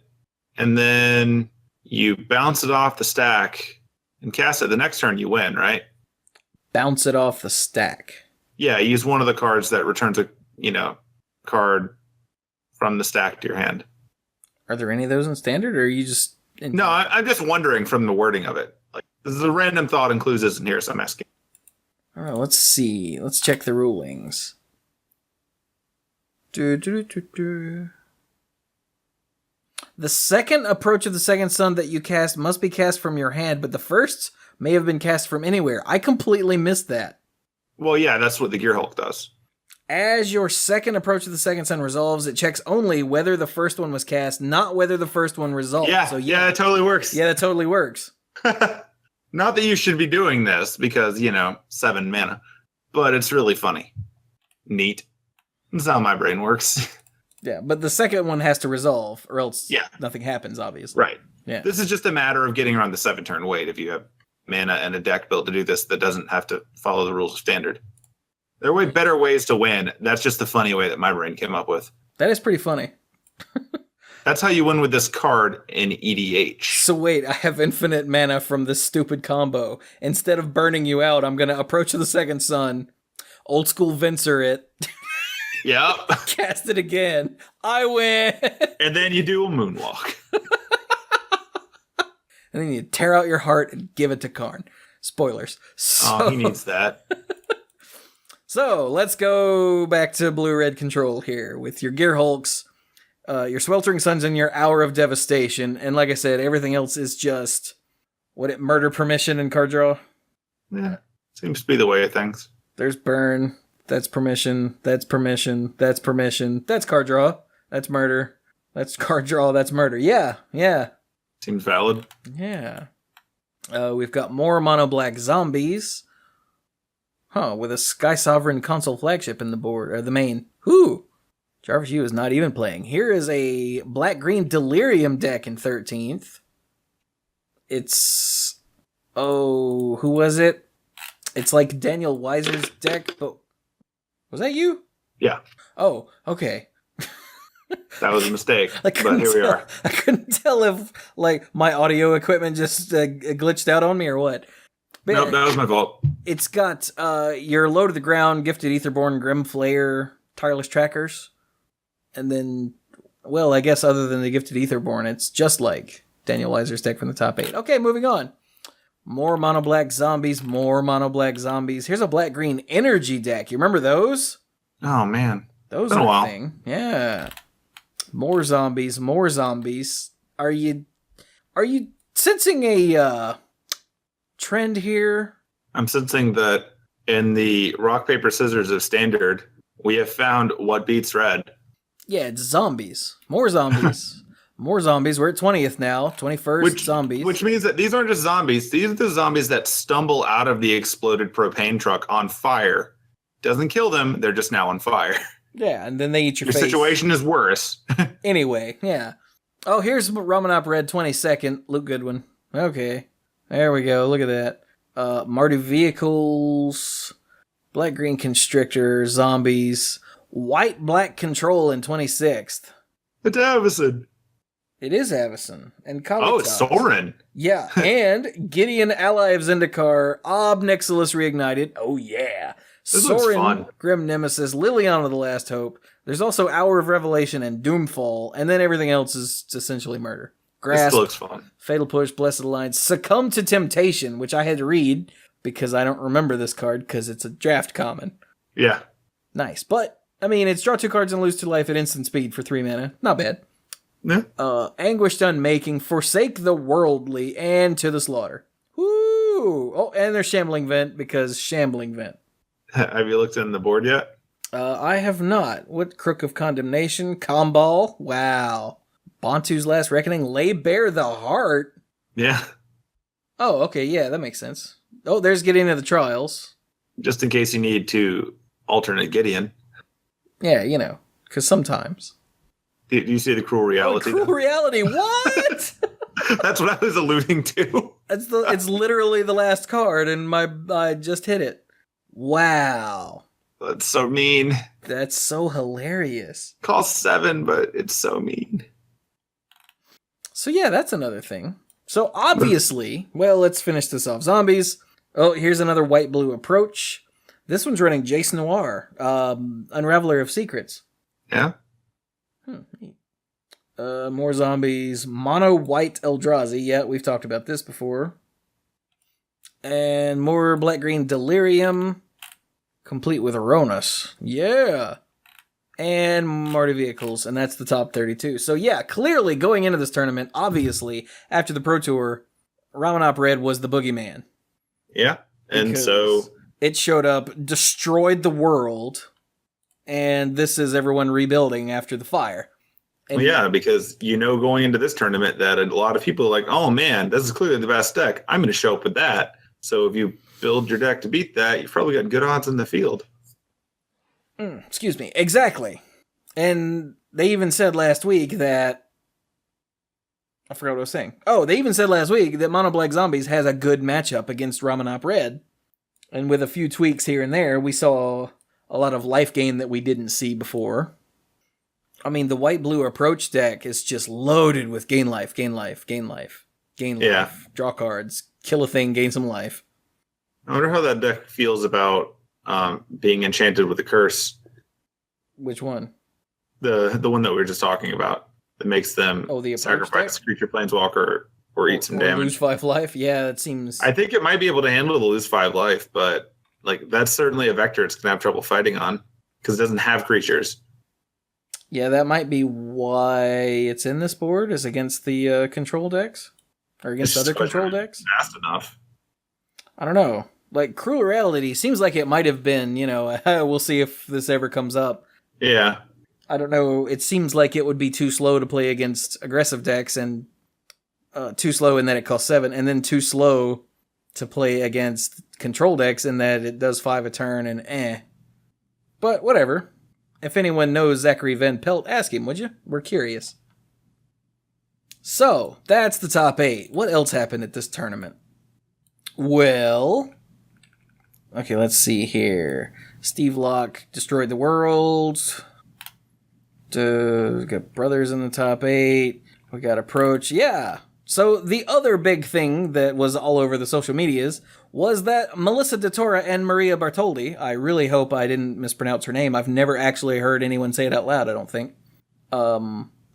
Speaker 2: and then you bounce it off the stack, and cast it the next turn, you win, right?
Speaker 1: Bounce it off the stack.
Speaker 2: Yeah, use one of the cards that returns a, card from the stack to your hand.
Speaker 1: Are there any of those in Standard, or are you just...
Speaker 2: No, I'm just wondering from the wording of it. Like, this is a random thought, and Clues isn't here, so I'm asking.
Speaker 1: All right, let's see. Let's check the rulings. The second Approach of the Second Sun that you cast must be cast from your hand, but the first may have been cast from anywhere. I completely missed that.
Speaker 2: Well, yeah, that's what the Gearhulk does.
Speaker 1: As your second Approach of the Second Sun resolves, it checks only whether the first one was cast, not whether the first one resolved.
Speaker 2: Yeah,
Speaker 1: so,
Speaker 2: yeah, it totally works.
Speaker 1: Yeah, that totally works.
Speaker 2: Not that you should be doing this, because, 7 mana. But it's really funny. Neat. That's how my brain works.
Speaker 1: Yeah, but the second one has to resolve, or else nothing happens, obviously.
Speaker 2: Right.
Speaker 1: Yeah.
Speaker 2: This is just a matter of getting around the 7-turn wait if you have mana and a deck built to do this that doesn't have to follow the rules of Standard. There are way better ways to win. That's just the funny way that my brain came up with.
Speaker 1: That is pretty funny.
Speaker 2: That's how you win with this card in EDH.
Speaker 1: So wait, I have infinite mana from this stupid combo. Instead of burning you out, I'm going to Approach of the Second Sun, old school Vincer it.
Speaker 2: Yep.
Speaker 1: Cast it again. I win.
Speaker 2: And then you do a moonwalk.
Speaker 1: And then you tear out your heart and give it to Karn. Spoilers.
Speaker 2: Oh, he needs that.
Speaker 1: So, let's go back to blue-red control here with your Gearhulks. your Sweltering Suns and your Hour of Devastation. And like I said, everything else is just murder, permission, and card draw.
Speaker 2: Yeah, seems to be the way of things.
Speaker 1: There's burn. That's permission. That's permission. That's permission. That's card draw. That's murder. That's card draw. That's murder. Yeah.
Speaker 2: Seems valid.
Speaker 1: Yeah. We've got more mono black zombies. With a Sky Sovereign console flagship in the board, or the main. Whoo! Jarvis Yu is not even playing. Here is a black-green Delirium deck in 13th. It's... Oh, who was it? It's like Daniel Weiser's deck, but... Was that you?
Speaker 2: Yeah.
Speaker 1: Oh, okay.
Speaker 2: That was a mistake, but here we are.
Speaker 1: I couldn't tell if, like, my audio equipment just glitched out on me or what. But
Speaker 2: nope, that was my fault.
Speaker 1: It's got your Low to the Ground, Gifted Aetherborn, Grim Flayer, Tireless Trackers. And then, well, I guess other than the Gifted Aetherborn, it's just like Daniel Weiser's deck from the top 8. Okay, moving on. More mono black zombies, more mono black zombies. Here's a black-green energy deck. You remember those?
Speaker 2: Oh, man.
Speaker 1: Those are a thing. Yeah. More zombies, more zombies. Are you sensing a trend here?
Speaker 2: I'm sensing that in the rock, paper, scissors of Standard, we have found what beats red.
Speaker 1: Yeah, it's zombies. More zombies. More zombies. We're at 20th now. 21st zombies.
Speaker 2: Which means that these aren't just zombies. These are the zombies that stumble out of the exploded propane truck on fire. Doesn't kill them. They're just now on fire.
Speaker 1: Yeah, and then they eat your face.
Speaker 2: Your situation is worse.
Speaker 1: Anyway, yeah. Oh, here's Ramunap Red 22nd. Luke Goodwin. Okay. There we go. Look at that. Mardu Vehicles. Black-Green Constrictor. Zombies. White-Black Control in 26th.
Speaker 2: It's Avison.
Speaker 1: It is Avison. And
Speaker 2: Oh, it's Soren.
Speaker 1: Yeah, and Gideon, Ally of Zendikar, Ob Nixilis Reignited. Oh, yeah.
Speaker 2: This looks fun.
Speaker 1: Grim Nemesis, Liliana the Last Hope. There's also Hour of Revelation and Doomfall, and then everything else is essentially murder. Grasp,
Speaker 2: this looks fun.
Speaker 1: Fatal Push, Blessed Alliance, Succumb to Temptation, which I had to read because I don't remember this card because it's a draft common.
Speaker 2: Yeah.
Speaker 1: Nice, but, I mean, it's draw 2 cards and lose 2 life at instant speed for 3 mana. Not bad.
Speaker 2: Yeah.
Speaker 1: Anguished Unmaking, Forsake the Worldly, and To the Slaughter. Woo! Oh, and there's Shambling Vent because Shambling Vent.
Speaker 2: Have you looked in the board yet?
Speaker 1: I have not. What? Crook of Condemnation? Comball? Wow. Bantu's Last Reckoning? Lay Bare the Heart?
Speaker 2: Yeah.
Speaker 1: Oh, okay, yeah, that makes sense. Oh, there's Getting into the Trials.
Speaker 2: Just in case you need to alternate Gideon.
Speaker 1: Yeah, you know, because sometimes.
Speaker 2: Do you see the cruel reality?
Speaker 1: Cruel reality, what?
Speaker 2: That's what I was alluding to.
Speaker 1: It's literally the last card, and I just hit it. Wow.
Speaker 2: That's so mean.
Speaker 1: That's so hilarious.
Speaker 2: Costs 7, but it's so mean.
Speaker 1: So yeah, that's another thing. So obviously, well, let's finish this off. Zombies. Oh, here's another white-blue approach. This one's running Jace Noir, Unraveler of Secrets.
Speaker 2: Yeah.
Speaker 1: More zombies. Mono white Eldrazi. Yeah, we've talked about this before. And more black-green Delirium. Complete with Aronas. Yeah. And Mardu Vehicles. And that's the top 32. So yeah, clearly going into this tournament, obviously, after the Pro Tour, Ramunap Red was the boogeyman.
Speaker 2: Yeah. And so
Speaker 1: it showed up, destroyed the world, and this is everyone rebuilding after the fire. And
Speaker 2: yeah, because going into this tournament that a lot of people are like, oh man, this is clearly the best deck. I'm going to show up with that. So if you build your deck to beat that, you've probably got good odds in the field.
Speaker 1: Excuse me. Exactly. And they even said last week that... I forgot what I was saying. Oh, they even said last week that Mono Black Zombies has a good matchup against Ramunap Red. And with a few tweaks here and there, we saw a lot of life gain that we didn't see before. I mean, the white-blue approach deck is just loaded with gain life, gain life, gain life, gain life, draw cards, kill a thing, gain some life.
Speaker 2: I wonder how that deck feels about being enchanted with a curse.
Speaker 1: Which one?
Speaker 2: The one that we were just talking about that makes them sacrifice creature, planeswalker, or eat some damage.
Speaker 1: Lose 5 life? Yeah, that seems...
Speaker 2: I think it might be able to handle the lose 5 life, but that's certainly a vector it's going to have trouble fighting on because it doesn't have creatures.
Speaker 1: Yeah, that might be why it's in this board, is against the control decks. Or against
Speaker 2: It's
Speaker 1: other
Speaker 2: just
Speaker 1: control decks.
Speaker 2: fast enough.
Speaker 1: I don't know. Like, Cruel Reality seems like it might have been, we'll see if this ever comes up.
Speaker 2: Yeah.
Speaker 1: I don't know. It seems like it would be too slow to play against aggressive decks, and too slow in that it costs 7, and then too slow to play against control decks in that it does 5 a turn and But whatever. If anyone knows Zachary Van Pelt, ask him, would you? We're curious. So, that's the top 8. What else happened at this tournament? Well, okay, let's see here. Steve Locke destroyed the world. We got Brothers in the top 8. We got Approach. Yeah. So the other big thing that was all over the social medias was that Melissa DeTora and Maria Bartoldi, I really hope I didn't mispronounce her name, I've never actually heard anyone say it out loud, I don't think,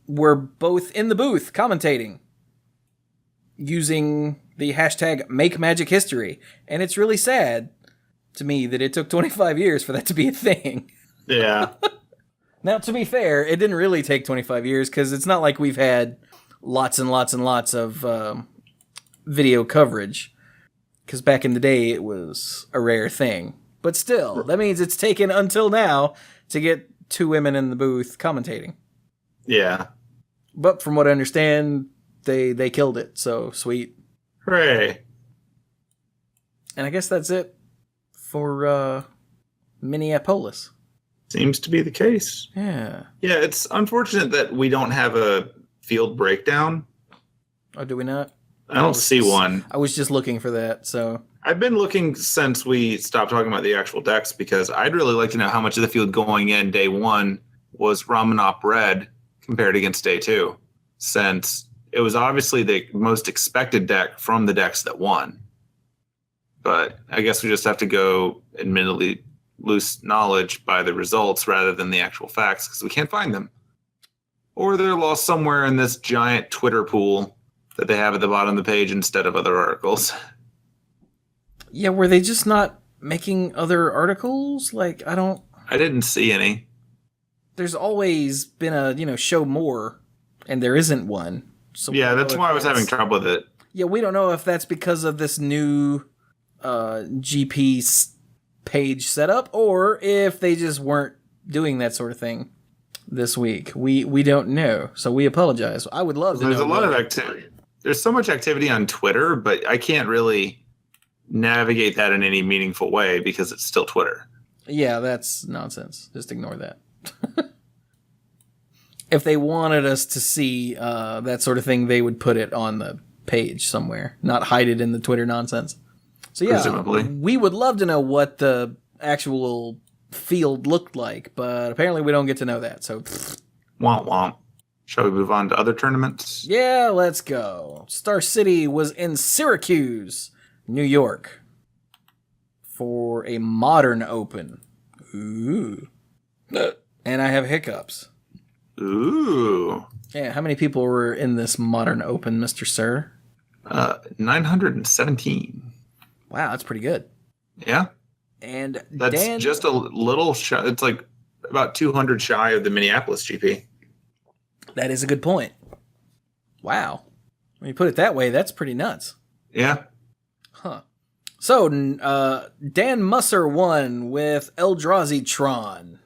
Speaker 1: were both in the booth commentating using the hashtag #MakeMagicHistory. And it's really sad to me that it took 25 years for that to be a thing.
Speaker 2: Yeah.
Speaker 1: Now, to be fair, it didn't really take 25 years, because it's not like we've had lots and lots and lots of video coverage, because back in the day it was a rare thing. But still, that means it's taken until now to get 2 women in the booth commentating.
Speaker 2: Yeah.
Speaker 1: But from what I understand, they killed it, so sweet.
Speaker 2: Hooray.
Speaker 1: And I guess that's it for Minneapolis.
Speaker 2: Seems to be the case.
Speaker 1: Yeah.
Speaker 2: Yeah, it's unfortunate that we don't have a field breakdown.
Speaker 1: Oh, do we not?
Speaker 2: I don't see one.
Speaker 1: I was just looking for that, so...
Speaker 2: I've been looking since we stopped talking about the actual decks, because I'd really like to know how much of the field going in day 1 was Ramunap Red compared against day 2, since it was obviously the most expected deck from the decks that won. But I guess we just have to go admittedly loose knowledge by the results rather than the actual facts, because we can't find them. Or they're lost somewhere in this giant Twitter pool that they have at the bottom of the page instead of other articles.
Speaker 1: Yeah, were they just not making other articles? I
Speaker 2: didn't see any.
Speaker 1: There's always been a, show more, and there isn't one. So
Speaker 2: yeah, that's why I was having trouble with it.
Speaker 1: Yeah, we don't know if that's because of this new GP page setup, or if they just weren't doing that sort of thing this week. We don't know, so we apologize. I would love to know.
Speaker 2: There's a lot of activity. There's so much activity on Twitter, but I can't really navigate that in any meaningful way because it's still Twitter.
Speaker 1: Yeah, that's nonsense. Just ignore that. If they wanted us to see that sort of thing, they would put it on the page somewhere, not hide it in the Twitter nonsense. So yeah,
Speaker 2: presumably.
Speaker 1: We would love to know what the actual field looked like, but apparently we don't get to know that, so...
Speaker 2: Womp womp. Shall we move on to other tournaments?
Speaker 1: Yeah, let's go. Star City was in Syracuse, New York, for a Modern Open. Ooh. And I have hiccups.
Speaker 2: Ooh.
Speaker 1: Yeah, how many people were in this Modern Open, Mr. Sir?
Speaker 2: 917.
Speaker 1: Wow, that's pretty good.
Speaker 2: Yeah.
Speaker 1: And
Speaker 2: that's
Speaker 1: Dan...
Speaker 2: just a little shy. It's like about 200 shy of the Minneapolis GP.
Speaker 1: That is a good point. Wow. When you put it that way, that's pretty nuts.
Speaker 2: Yeah.
Speaker 1: Huh. So, Dan Musser won with Eldrazi Tron.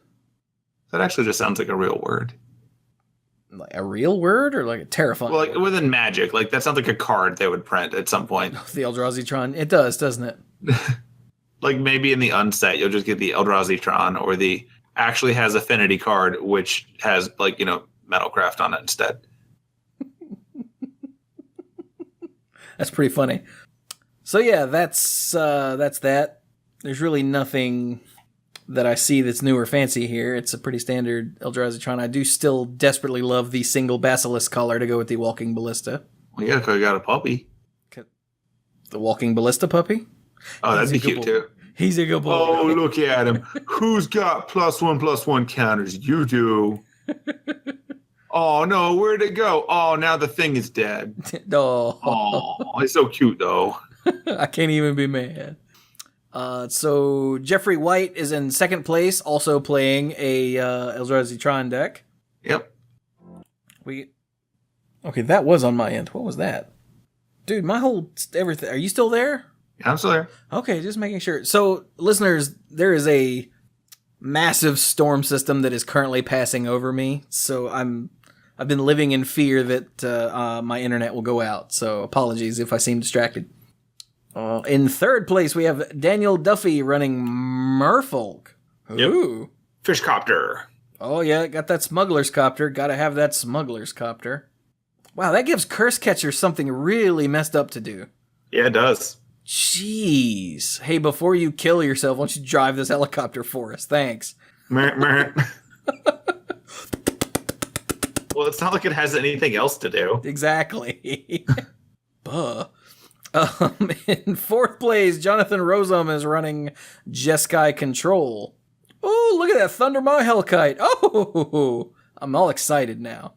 Speaker 2: That actually just sounds like a real word.
Speaker 1: Like a real word or like a terrifying
Speaker 2: Well, like
Speaker 1: word?
Speaker 2: within Magic, like that sounds like a card they would print at some point.
Speaker 1: The Eldrazi Tron. It does, doesn't it?
Speaker 2: Like maybe in the unset, you'll just get the Eldrazi Tron, or the actually has Affinity card, which has like, Metalcraft on it instead.
Speaker 1: That's pretty funny. So yeah, that's that. There's really nothing that I see that's new or fancy here. It's a pretty standard Eldrazi Tron. I do still desperately love the single Basilisk color to go with the Walking Ballista.
Speaker 2: Well, yeah, 'cause I got a puppy.
Speaker 1: The Walking Ballista puppy?
Speaker 2: Oh, that'd be cute too.
Speaker 1: He's a good boy.
Speaker 2: Oh, look at him. Who's got +1/+1 counters? You do. Oh, no, where'd it go? Oh, now the thing is dead.
Speaker 1: Oh.
Speaker 2: Oh, it's so cute, though.
Speaker 1: I can't even be mad. So Jeffrey White is in second place, also playing a Eldrazi Tron deck.
Speaker 2: Yep.
Speaker 1: Okay, that was on my end. What was that? Dude, my whole everything. Are you still there?
Speaker 2: Yeah, I'm still there.
Speaker 1: Okay, just making sure. So, listeners, there is a massive storm system that is currently passing over me. So I've been living in fear that my internet will go out. So apologies if I seem distracted. In third place, we have Daniel Duffy running Merfolk. Ooh.
Speaker 2: Yep. Fishcopter.
Speaker 1: Oh yeah, got that smuggler's copter. Gotta have that smuggler's copter. Wow, that gives Curse Catcher something really messed up to do.
Speaker 2: Yeah, it does.
Speaker 1: Jeez. Hey, before you kill yourself, why don't you drive this helicopter for us? Thanks.
Speaker 2: Well, it's not like it has anything else to do.
Speaker 1: Exactly. Buh. In fourth place, Jonathan Rosum is running Jeskai Control. Oh, look at that Thundermaw Hellkite. Oh, I'm all excited now.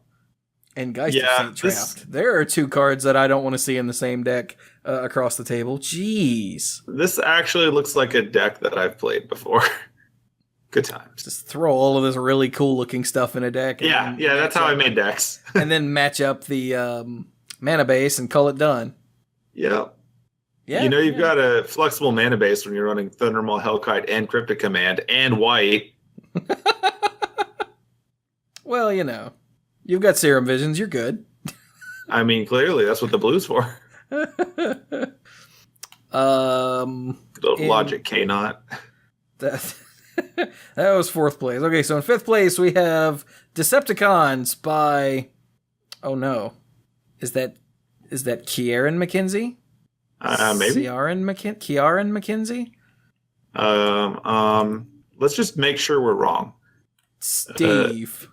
Speaker 1: And Geist of St. Trapped. There are two cards that I don't want to see in the same deck across the table. Jeez.
Speaker 2: This actually looks like a deck that I've played before. Good times.
Speaker 1: Just throw all of this really cool looking stuff in a deck.
Speaker 2: Yeah, that's how I made decks.
Speaker 1: And then match up the mana base and call it done.
Speaker 2: Yep. Yeah. You've got a flexible mana base when you're running Thundermaw, Hellkite, and Cryptic Command, and white.
Speaker 1: Well, you've got Serum Visions. You're good.
Speaker 2: I mean, clearly, that's what the blue's for. Logic K-Not.
Speaker 1: That was fourth place. Okay, so in fifth place, we have Decepticons by... Oh, no. Is that Kieran McKenzie?
Speaker 2: Maybe.
Speaker 1: Kieran McKenzie?
Speaker 2: Let's just make sure we're wrong.
Speaker 1: Steve.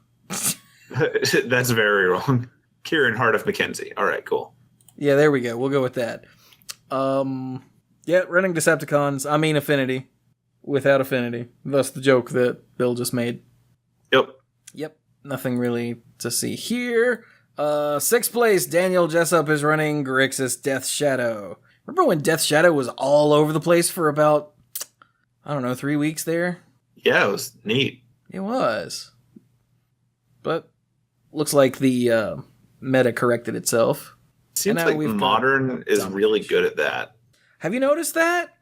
Speaker 2: That's very wrong. Kieran Hart of Mackenzie. All right, cool.
Speaker 1: Yeah, there we go. We'll go with that. Yeah, running Decepticons. I mean Affinity. Without Affinity. Thus the joke that Bill just made. Yep. Nothing really to see here. Sixth place, Daniel Jessup is running Grixis Death Shadow. Remember when Death Shadow was all over the place for about, 3 weeks there?
Speaker 2: Yeah, it was neat.
Speaker 1: It was. But looks like the meta corrected itself.
Speaker 2: Seems like Modern is really good at that.
Speaker 1: Have you noticed that?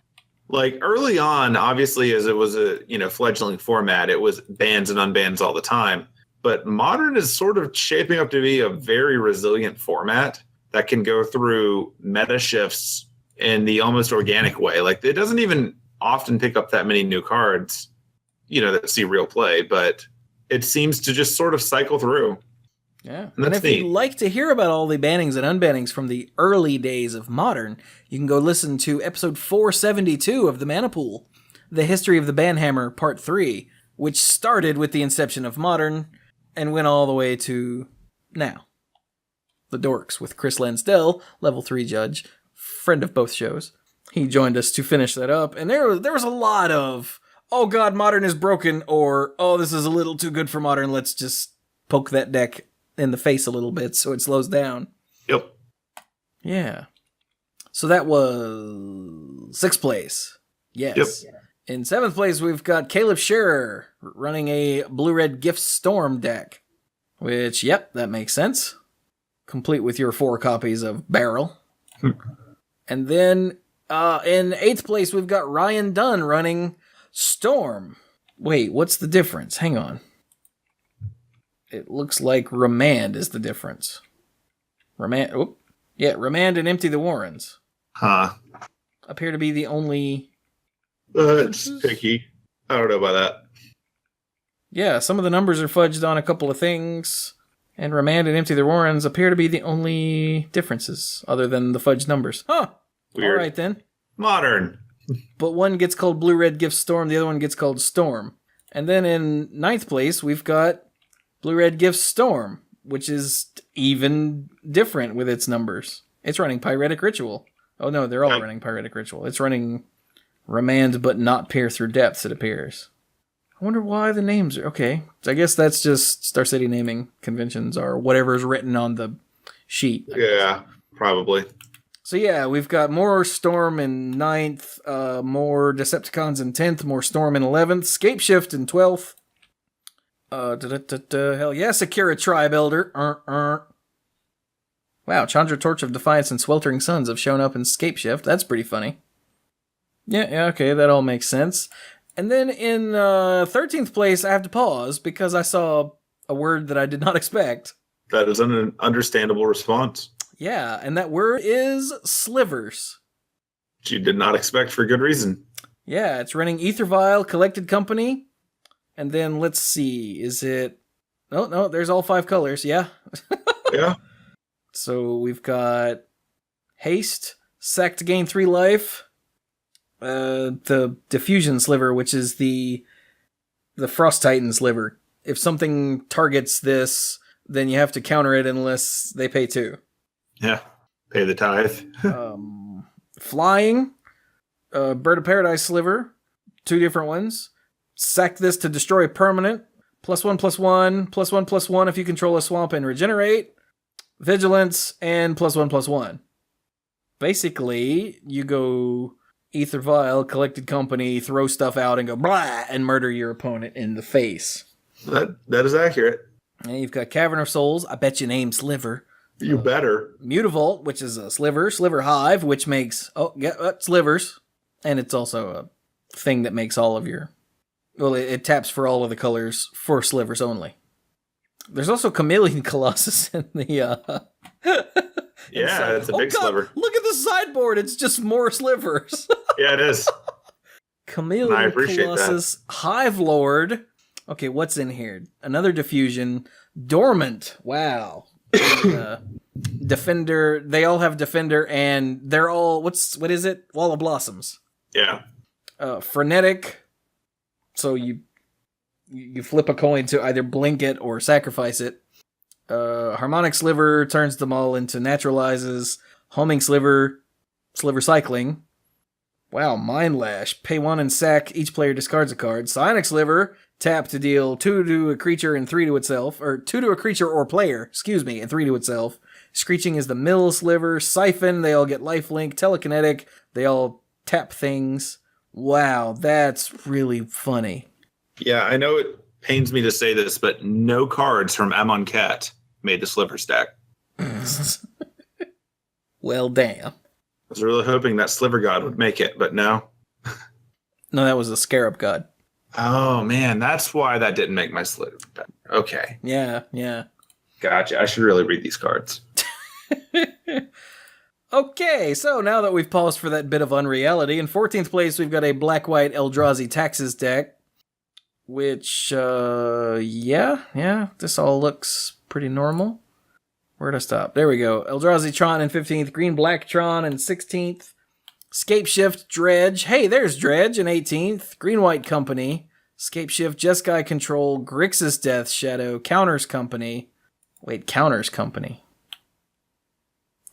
Speaker 2: Like early on, obviously, as it was a fledgling format, it was bans and unbans all the time. But Modern is sort of shaping up to be a very resilient format that can go through meta shifts in the almost organic way. Like it doesn't even often pick up that many new cards, that see real play, but it seems to just sort of cycle through.
Speaker 1: Yeah. And if you'd like to hear about all the bannings and unbannings from the early days of Modern, you can go listen to episode 472 of the Mana Pool, The History of the Banhammer, Part 3, which started with the inception of Modern and went all the way to now. The Dorks with Chris Lansdell, level 3 judge, friend of both shows. He joined us to finish that up, and there was a lot of, oh god, Modern is broken, or oh, this is a little too good for Modern, let's just poke that deck in the face a little bit so it slows down.
Speaker 2: Yep.
Speaker 1: Yeah. So that was sixth place. Yes. Yep. In seventh place, we've got Caleb Scherer running a Blue-Red Gift Storm deck. Which, yep, that makes sense. Complete with your 4 copies of Barrel. And then in eighth place, we've got Ryan Dunn running Storm. Wait, what's the difference? Hang on. It looks like Remand is the difference. Remand and Empty the Warrens.
Speaker 2: Huh.
Speaker 1: Appear to be the only...
Speaker 2: it's picky. I don't know about that.
Speaker 1: Yeah, some of the numbers are fudged on a couple of things, and Remand and Empty the Warrens appear to be the only differences, other than the fudged numbers. Huh. Weird. All right, then.
Speaker 2: Modern.
Speaker 1: But one gets called Blue-Red Gift Storm, the other one gets called Storm. And then in ninth place, we've got Blue-Red Gift Storm, which is even different with its numbers. It's running Pyretic Ritual. Oh no, they're all running Pyretic Ritual. It's running Remand but not Peer Through Depths, it appears. I wonder why the names are... Okay, so I guess that's just Star City naming conventions or whatever's written on the sheet.
Speaker 2: Yeah, probably.
Speaker 1: So yeah, we've got more Storm in 9th, more Decepticons in 10th, more Storm in 11th, Scapeshift in 12th, Hell yeah, Sakura Tribe Elder. Wow, Chandra Torch of Defiance and Sweltering Suns have shown up in Scapeshift. That's pretty funny. Yeah, okay, that all makes sense. And then in 13th place, I have to pause because I saw a word that I did not expect.
Speaker 2: That is an understandable response.
Speaker 1: Yeah, and that word is slivers.
Speaker 2: Which you did not expect for good reason.
Speaker 1: Yeah, it's running Ether Vial, Collected Company, and then let's see, is it... No, there's all 5 colors, yeah.
Speaker 2: Yeah.
Speaker 1: So we've got Haste, Sack to gain 3 life, the Diffusion Sliver, which is the Frost Titan Sliver. If something targets this, then you have to counter it unless they pay 2.
Speaker 2: Yeah, pay the tithe.
Speaker 1: Flying, Bird of Paradise Sliver, 2 different ones. Sack this to destroy permanent, +1/+1, +1/+1 if you control a swamp and regenerate. Vigilance, and +1/+1. Basically, you go Ether Vial, Collected Company, throw stuff out, and go blah, and murder your opponent in the face.
Speaker 2: That is accurate.
Speaker 1: And you've got Cavern of Souls. I bet you name Sliver.
Speaker 2: You better.
Speaker 1: Mutavault, which is a Sliver. Sliver Hive, which makes slivers. And it's also a thing that makes all of your... Well, it taps for all of the colors for slivers only. There's also Chameleon Colossus in the...
Speaker 2: Yeah, it's a big sliver.
Speaker 1: Look at the sideboard. It's just more slivers.
Speaker 2: Yeah, it is.
Speaker 1: Chameleon Colossus, that. Hive Lord. Okay, what's in here? Another Diffusion. Dormant. Wow. Defender. They all have Defender, and they're all... What is it? Wall of Blossoms.
Speaker 2: Yeah.
Speaker 1: Frenetic. So you flip a coin to either blink it or sacrifice it. Harmonic Sliver turns them all into naturalizes. Homing Sliver, Sliver Cycling. Wow, Mind Lash. Pay 1 and sack. Each player discards a card. Psionic Sliver, tap to deal 2 to a creature and 3 to itself. Or 2 to a creature or player, and 3 to itself. Screeching is the Mill Sliver. Siphon, they all get lifelink. Telekinetic, they all tap things. Wow, that's really funny.
Speaker 2: Yeah, I know it pains me to say this, but no cards from Amonkhet made the Sliver stack.
Speaker 1: Well, damn.
Speaker 2: I was really hoping that Sliver God would make it, but no.
Speaker 1: No, that was a Scarab God.
Speaker 2: Oh, man, that's why that didn't make my Sliver stack. Okay.
Speaker 1: Yeah.
Speaker 2: Gotcha. I should really read these cards.
Speaker 1: Okay, so now that we've paused for that bit of unreality, in 14th place we've got a black-white Eldrazi Taxes deck, which, yeah, this all looks pretty normal. Where'd I stop? There we go. Eldrazi Tron in 15th, Green-Black Tron in 16th, Scapeshift Dredge, hey, there's Dredge in 18th, Green-White Company, Scapeshift Jeskai Control, Grixis Death Shadow, Counters Company. Wait, Counters Company.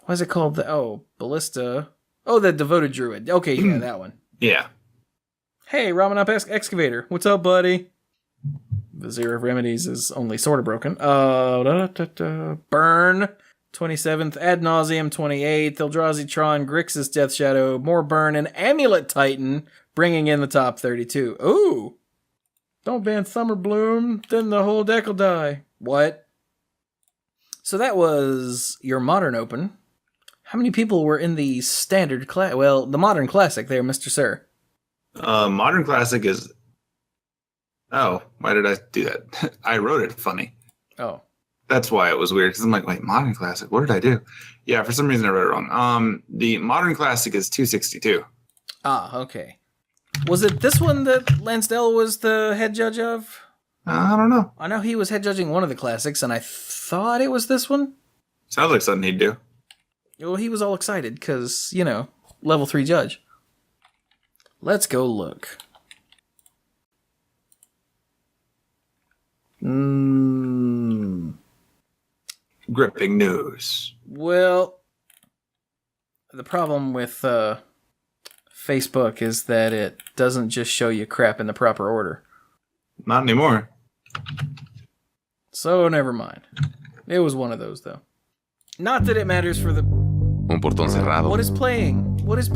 Speaker 1: What is it called? Ballista. Oh, the Devoted Druid. Okay, yeah, that one.
Speaker 2: Yeah.
Speaker 1: Hey, Ramunap Excavator. What's up, buddy? Vizier of Remedies is only sort of broken. Burn, 27th. Ad Nauseam, 28th. Eldrazi Tron, Grixis Death Shadow, more Burn, and Amulet Titan, bringing in the top 32. Ooh! Don't ban Summer Bloom, then the whole deck will die. What? So that was your Modern Open. How many people were in the Standard class? Well, the Modern Classic there, Mr. Sir.
Speaker 2: Modern Classic is... Oh, why did I do that? I wrote it funny.
Speaker 1: Oh.
Speaker 2: That's why it was weird, because I'm like, wait, Modern Classic? What did I do? Yeah, for some reason I wrote it wrong. The Modern Classic is 262.
Speaker 1: Ah, okay. Was it this one that Lansdale was the head judge of?
Speaker 2: I don't know.
Speaker 1: I know he was head judging one of the classics, and I thought it was this one.
Speaker 2: Sounds like something he'd do.
Speaker 1: Well, he was all excited, because, level 3 judge. Let's go look.
Speaker 2: Gripping news.
Speaker 1: Well, the problem with Facebook is that it doesn't just show you crap in the proper order.
Speaker 2: Not anymore.
Speaker 1: So, never mind. It was one of those, though. Not that it matters for the...
Speaker 3: Un portón cerrado.
Speaker 1: What is playing?
Speaker 3: 5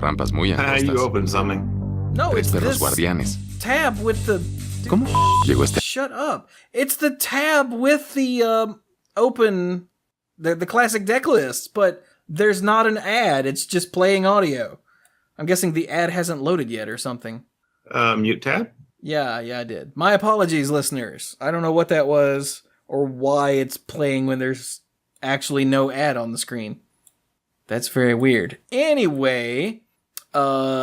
Speaker 3: rampas muy angostas.
Speaker 2: You opened something.
Speaker 1: No, it's
Speaker 3: Tres perros
Speaker 1: this
Speaker 3: guardianes.
Speaker 1: tab with the...
Speaker 3: ¿Cómo llegó este?
Speaker 1: shut up. It's the tab with the open, the classic deck list, but there's not an ad. It's just playing audio. I'm guessing the ad hasn't loaded yet or something.
Speaker 2: Mute tab?
Speaker 1: Yeah, I did. My apologies, listeners. I don't know what that was or why it's playing when there's actually no ad on the screen. That's very weird. Anyway, Dan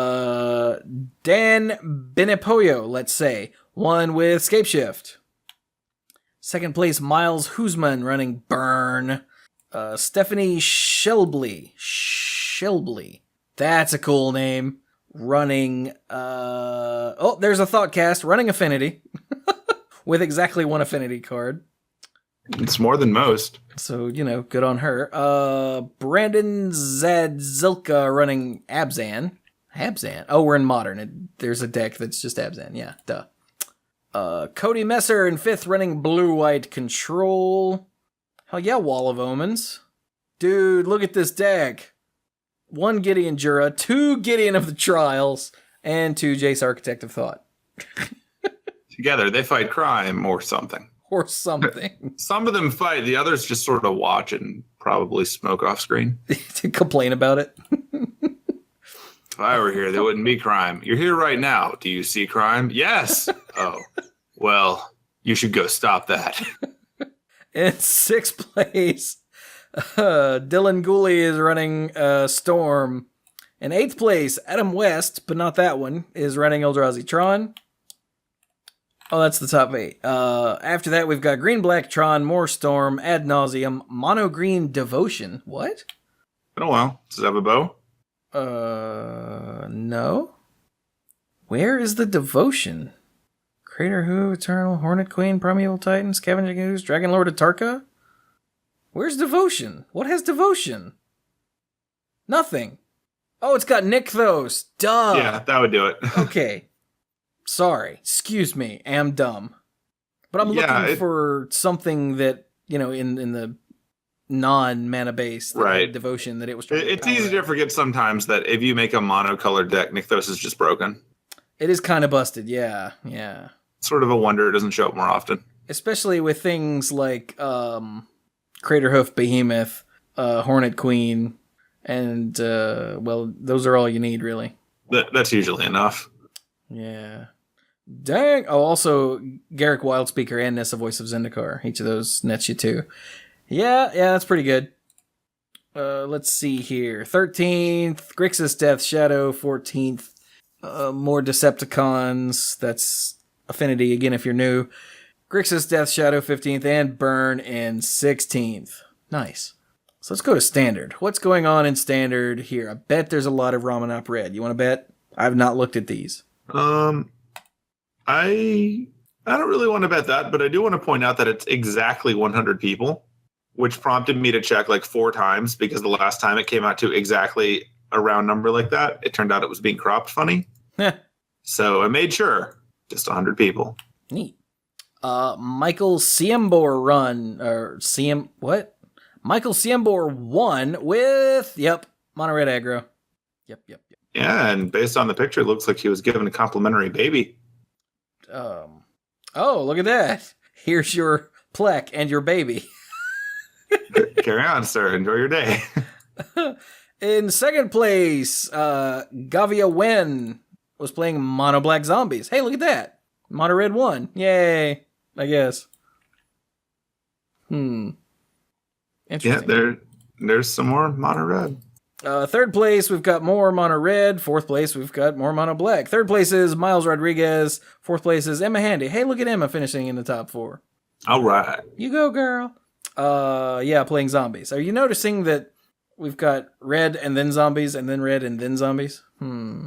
Speaker 1: Benepoyo, let's say, won with Scapeshift. Second place, Miles Husman running Burn. Stephanie Shelbley. That's a cool name. Running, there's a Thoughtcast running Affinity with exactly one Affinity card.
Speaker 2: It's more than most.
Speaker 1: So, good on her. Brandon Zadzilka running Abzan. Oh, we're in Modern. There's a deck that's just Abzan. Yeah, duh. Cody Messer in 5th running Blue-White Control. Hell yeah, Wall of Omens. Dude, look at this deck. 1 Gideon Jura, 2 Gideon of the Trials, and 2 Jace Architect of Thought.
Speaker 2: Together, they fight crime or something.
Speaker 1: Or something.
Speaker 2: Some of them fight, the others just sort of watch and probably smoke off screen.
Speaker 1: To complain about it.
Speaker 2: If I were here, there wouldn't be crime. You're here right now. Do you see crime? Yes. Oh, well, you should go stop that.
Speaker 1: In 6th place, Dylan Gooley is running Storm. In 8th place, Adam West, but not that one, is running Eldrazi Tron. Oh, that's the top 8. After that, we've got Green Black Tron, more Storm, Ad Nauseum, Mono Green Devotion. What?
Speaker 2: Oh, well. Does it have a bow?
Speaker 1: No. Where is the Devotion? Crater Who, Eternal, Hornet Queen, Primeval Titan, Scavenging Ooze, Dragon Lord Atarka? Where's Devotion? What has Devotion? Nothing. Oh, it's got Nykthos. Duh.
Speaker 2: Yeah, that would do it.
Speaker 1: Okay. Sorry. Excuse me. Am dumb. But I'm looking for something that, in the non-mana base
Speaker 2: right.
Speaker 1: Devotion that it was
Speaker 2: trying It's easy to forget sometimes that if you make a monocolored deck, Nykthos is just broken.
Speaker 1: It is kind of busted, yeah.
Speaker 2: Sort of a wonder it doesn't show up more often.
Speaker 1: Especially with things like Craterhoof Behemoth, Hornet Queen, and, those are all you need, really.
Speaker 2: That's usually enough.
Speaker 1: Yeah. Dang. Oh, also, Garrick Wildspeaker and Nissa Voice of Zendikar. Each of those nets you 2. Yeah, that's pretty good. Let's see here. 13th, Grixis Death Shadow. 14th, more Decepticons. That's Affinity, again, if you're new. Grixis Death Shadow, 15th, and Burn in 16th. Nice. So let's go to Standard. What's going on in Standard here? I bet there's a lot of Ramunap Red. You want to bet? I've not looked at these.
Speaker 2: I don't really want to bet that, but I do want to point out that it's exactly 100 people, which prompted me to check like 4 times because the last time it came out to exactly a round number like that, it turned out it was being cropped funny. So I made sure. Just 100 people.
Speaker 1: Neat. Michael Siembor run, or what? Michael Siembor won with, mono red aggro. Yep.
Speaker 2: Yeah, and based on the picture, it looks like he was given a complimentary baby.
Speaker 1: Oh, look at that. Here's your plek and your baby.
Speaker 2: Carry on, sir. Enjoy your day.
Speaker 1: In 2nd place, Gavia Wen was playing Mono Black Zombies. Hey, look at that. Mono Red won. Yay, I guess. Interesting.
Speaker 2: Yeah, there's some more Mono Red.
Speaker 1: 3rd place, we've got more Mono Red. 4th place, we've got more Mono Black. 3rd place is Miles Rodriguez. 4th place is Emma Handy. Hey, look at Emma finishing in the top 4.
Speaker 2: All right.
Speaker 1: You go, girl. Playing zombies. Are you noticing that we've got red and then zombies and then red and then zombies?
Speaker 2: Mm-hmm.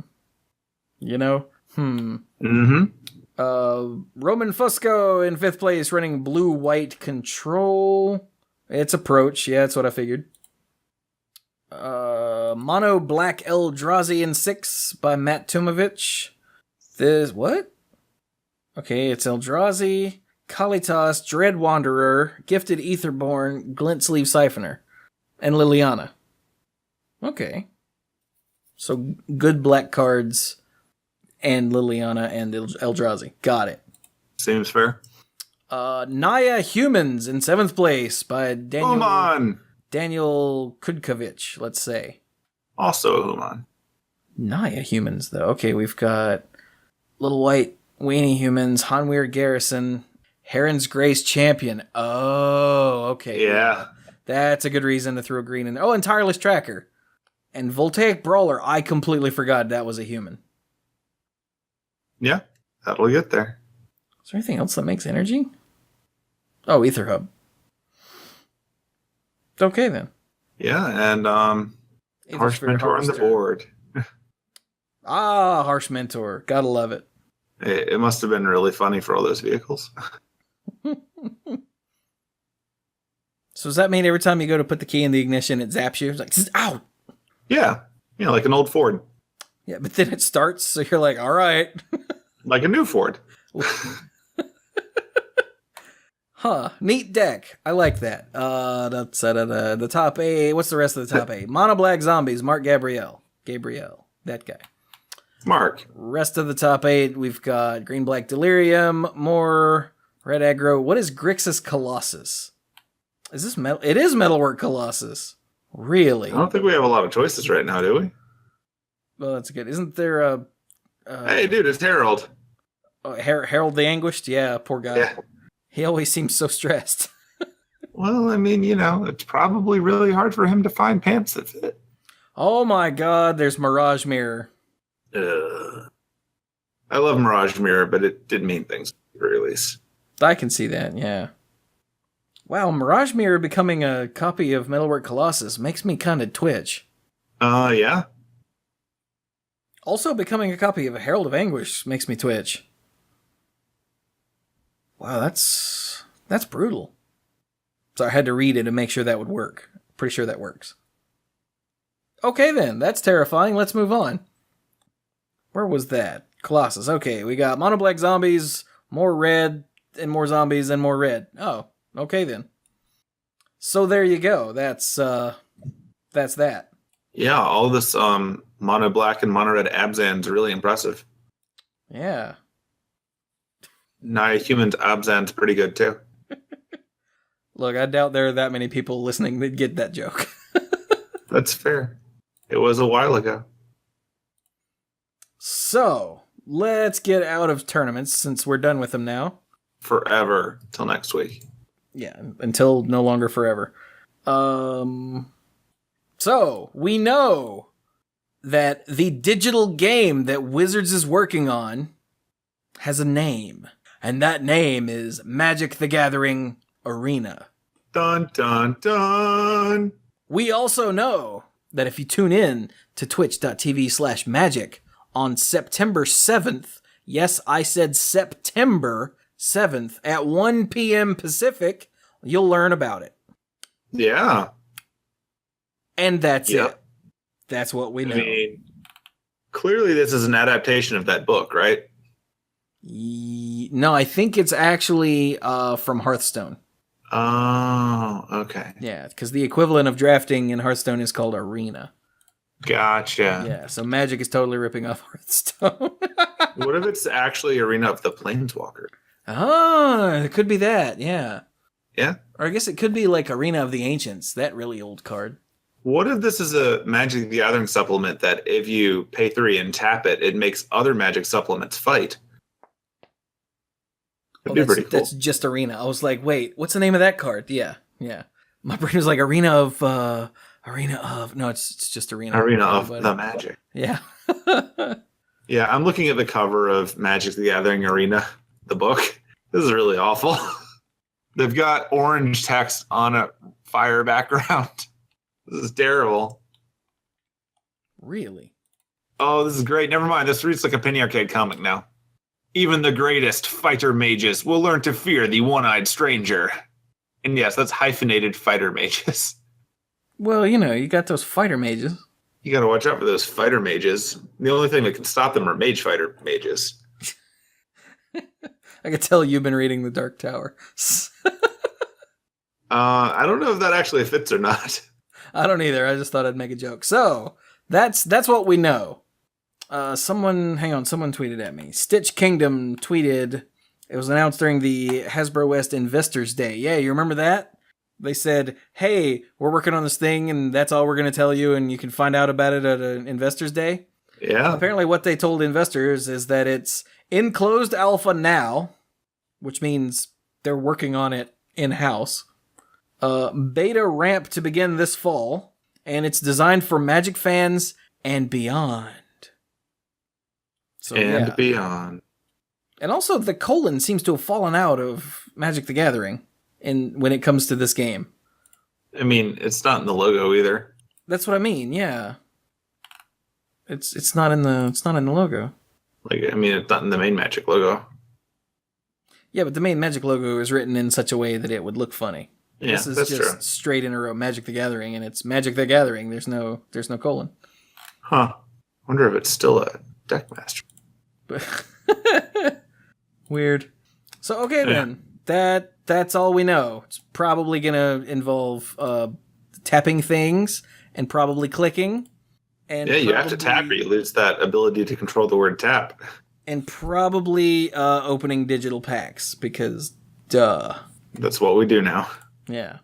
Speaker 1: Roman Fusco in 5th place running Blue-White Control. It's Approach. Yeah, that's what I figured. Mono Black Eldrazi in 6 by Matt Tumovich. This, what? Okay, it's Eldrazi, Kalitas, Dread Wanderer, Gifted Etherborn, Glint Sleeve Siphoner, and Liliana. Okay. So good black cards and Liliana and Eldrazi. Got it.
Speaker 2: Seems fair.
Speaker 1: Naya Humans in 7th place by
Speaker 2: Human!
Speaker 1: Daniel Kudkovich, let's say.
Speaker 2: Also a Human.
Speaker 1: Naya Humans, though. Okay, we've got Little White Weenie Humans, Hanweir Garrison, Heron's Grace Champion. Oh, okay.
Speaker 2: Yeah.
Speaker 1: That's a good reason to throw green in there. Oh, and Tireless Tracker. And Voltaic Brawler, I completely forgot that was a human.
Speaker 2: Yeah, that'll get there.
Speaker 1: Is there anything else that makes energy? Oh, Ether Hub. Okay, then.
Speaker 2: Yeah, and Harsh Mentor on the board.
Speaker 1: Harsh Mentor. Gotta love it.
Speaker 2: It must have been really funny for all those vehicles.
Speaker 1: So does that mean every time you go to put the key in the ignition, it zaps you? It's like, ow!
Speaker 2: Yeah, like an old Ford.
Speaker 1: Yeah, but then it starts, so you're like, all right.
Speaker 2: Like a new Ford.
Speaker 1: Huh. Neat deck. I like that. The top 8. What's the rest of the top 8? Mono Black Zombies, Mark Gabriel. That guy.
Speaker 2: Mark.
Speaker 1: Rest of the top 8, we've got Green Black Delirium, more Red Aggro. What is Grixis Colossus? Is this metal? It is Metalwork Colossus. Really?
Speaker 2: I don't think we have a lot of choices right now, do we?
Speaker 1: Well, that's good. Isn't there a...
Speaker 2: hey, dude, it's Harold.
Speaker 1: Harold the Anguished? Yeah, poor guy.
Speaker 2: Yeah.
Speaker 1: He always seems so stressed.
Speaker 2: Well, I mean, it's probably really hard for him to find pants that fit.
Speaker 1: Oh my god, there's Mirage Mirror.
Speaker 2: I love Mirage Mirror, but it did mean things at the very least.
Speaker 1: I can see that, yeah. Wow, Mirage Mirror becoming a copy of Metalwork Colossus makes me kind of twitch.
Speaker 2: Yeah.
Speaker 1: Also, becoming a copy of Herald of Anguish makes me twitch. Wow, that's brutal. So I had to read it and make sure that would work. Pretty sure that works. Okay then, that's terrifying. Let's move on. Where was that? Colossus. Okay, we got Mono Black Zombies, more red, and more zombies, and more red. Oh, okay then. So there you go. That's that.
Speaker 2: Yeah, all this mono black and mono red Abzan's really impressive.
Speaker 1: Yeah.
Speaker 2: Naya Human's Abzan's pretty good too.
Speaker 1: Look, I doubt there are that many people listening that get that joke.
Speaker 2: That's fair. It was a while ago.
Speaker 1: So, let's get out of tournaments since we're done with them now.
Speaker 2: Forever till next week.
Speaker 1: Yeah, until no longer forever. So, we know that the digital game that Wizards is working on has a name. And that name is Magic the Gathering Arena.
Speaker 2: Dun, dun, dun.
Speaker 1: We also know that if you tune in to twitch.tv/magic on September 7th, yes, I said September 7th at 1 p.m. Pacific, you'll learn about it.
Speaker 2: Yeah.
Speaker 1: And that's it. That's what we know.
Speaker 2: I mean, clearly this is an adaptation of that book, right?
Speaker 1: No, I think it's actually from Hearthstone.
Speaker 2: Oh, okay.
Speaker 1: Yeah, because the equivalent of drafting in Hearthstone is called Arena.
Speaker 2: Gotcha.
Speaker 1: Yeah, so Magic is totally ripping off Hearthstone.
Speaker 2: What if it's actually Arena of the Planeswalker?
Speaker 1: Ah, it could be that, yeah.
Speaker 2: Yeah?
Speaker 1: Or I guess it could be like Arena of the Ancients, that really old card.
Speaker 2: What if this is a Magic the Gathering supplement that if you pay 3 and tap it, it makes other Magic supplements fight? That'd be pretty cool.
Speaker 1: That's just Arena. I was like, wait, what's the name of that card? Yeah. My brain was like Arena of, no, it's just Arena.
Speaker 2: Arena of the Magic.
Speaker 1: Yeah.
Speaker 2: Yeah, I'm looking at the cover of Magic the Gathering Arena, the book. This is really awful. They've got orange text on a fire background. This is terrible.
Speaker 1: Really?
Speaker 2: Oh, this is great. Never mind. This reads like a Penny Arcade comic now. Even the greatest fighter mages will learn to fear the one-eyed stranger. And yes, that's hyphenated fighter mages.
Speaker 1: Well, you got those fighter mages.
Speaker 2: You gotta watch out for those fighter mages. The only thing that can stop them are mage fighter mages.
Speaker 1: I can tell you've been reading The Dark Tower.
Speaker 2: I don't know if that actually fits or not.
Speaker 1: I don't either. I just thought I'd make a joke. So, that's what we know. Someone tweeted at me. Stitch Kingdom tweeted, It was announced during the Hasbro West Investors Day. Yeah, you remember that? They said, hey, we're working on this thing, and that's all we're going to tell you, and you can find out about it at an Investors Day.
Speaker 2: Yeah.
Speaker 1: Apparently what they told investors is that it's in closed alpha now, which means they're working on it in-house. Beta ramp to begin this fall, and it's designed for Magic fans and beyond. So,
Speaker 2: beyond.
Speaker 1: And also, the colon seems to have fallen out of Magic the Gathering when it comes to this game.
Speaker 2: I mean, it's not in the logo either.
Speaker 1: That's what I mean, yeah. It's not in the logo.
Speaker 2: Like, I mean, it's not in the main Magic logo.
Speaker 1: Yeah, but the main Magic logo is written in such a way that it would look funny.
Speaker 2: Yeah,
Speaker 1: this is
Speaker 2: that's
Speaker 1: just
Speaker 2: true.
Speaker 1: straight in a row, Magic the Gathering, and it's Magic the Gathering. There's no colon.
Speaker 2: Huh. Wonder if it's still a Deckmaster.
Speaker 1: Weird. So okay then, that's all we know. It's probably gonna involve tapping things and probably clicking. And
Speaker 2: yeah, you have to tap or you lose that ability to control the word tap.
Speaker 1: And probably opening digital packs because, duh.
Speaker 2: That's what we do now.
Speaker 1: Yeah.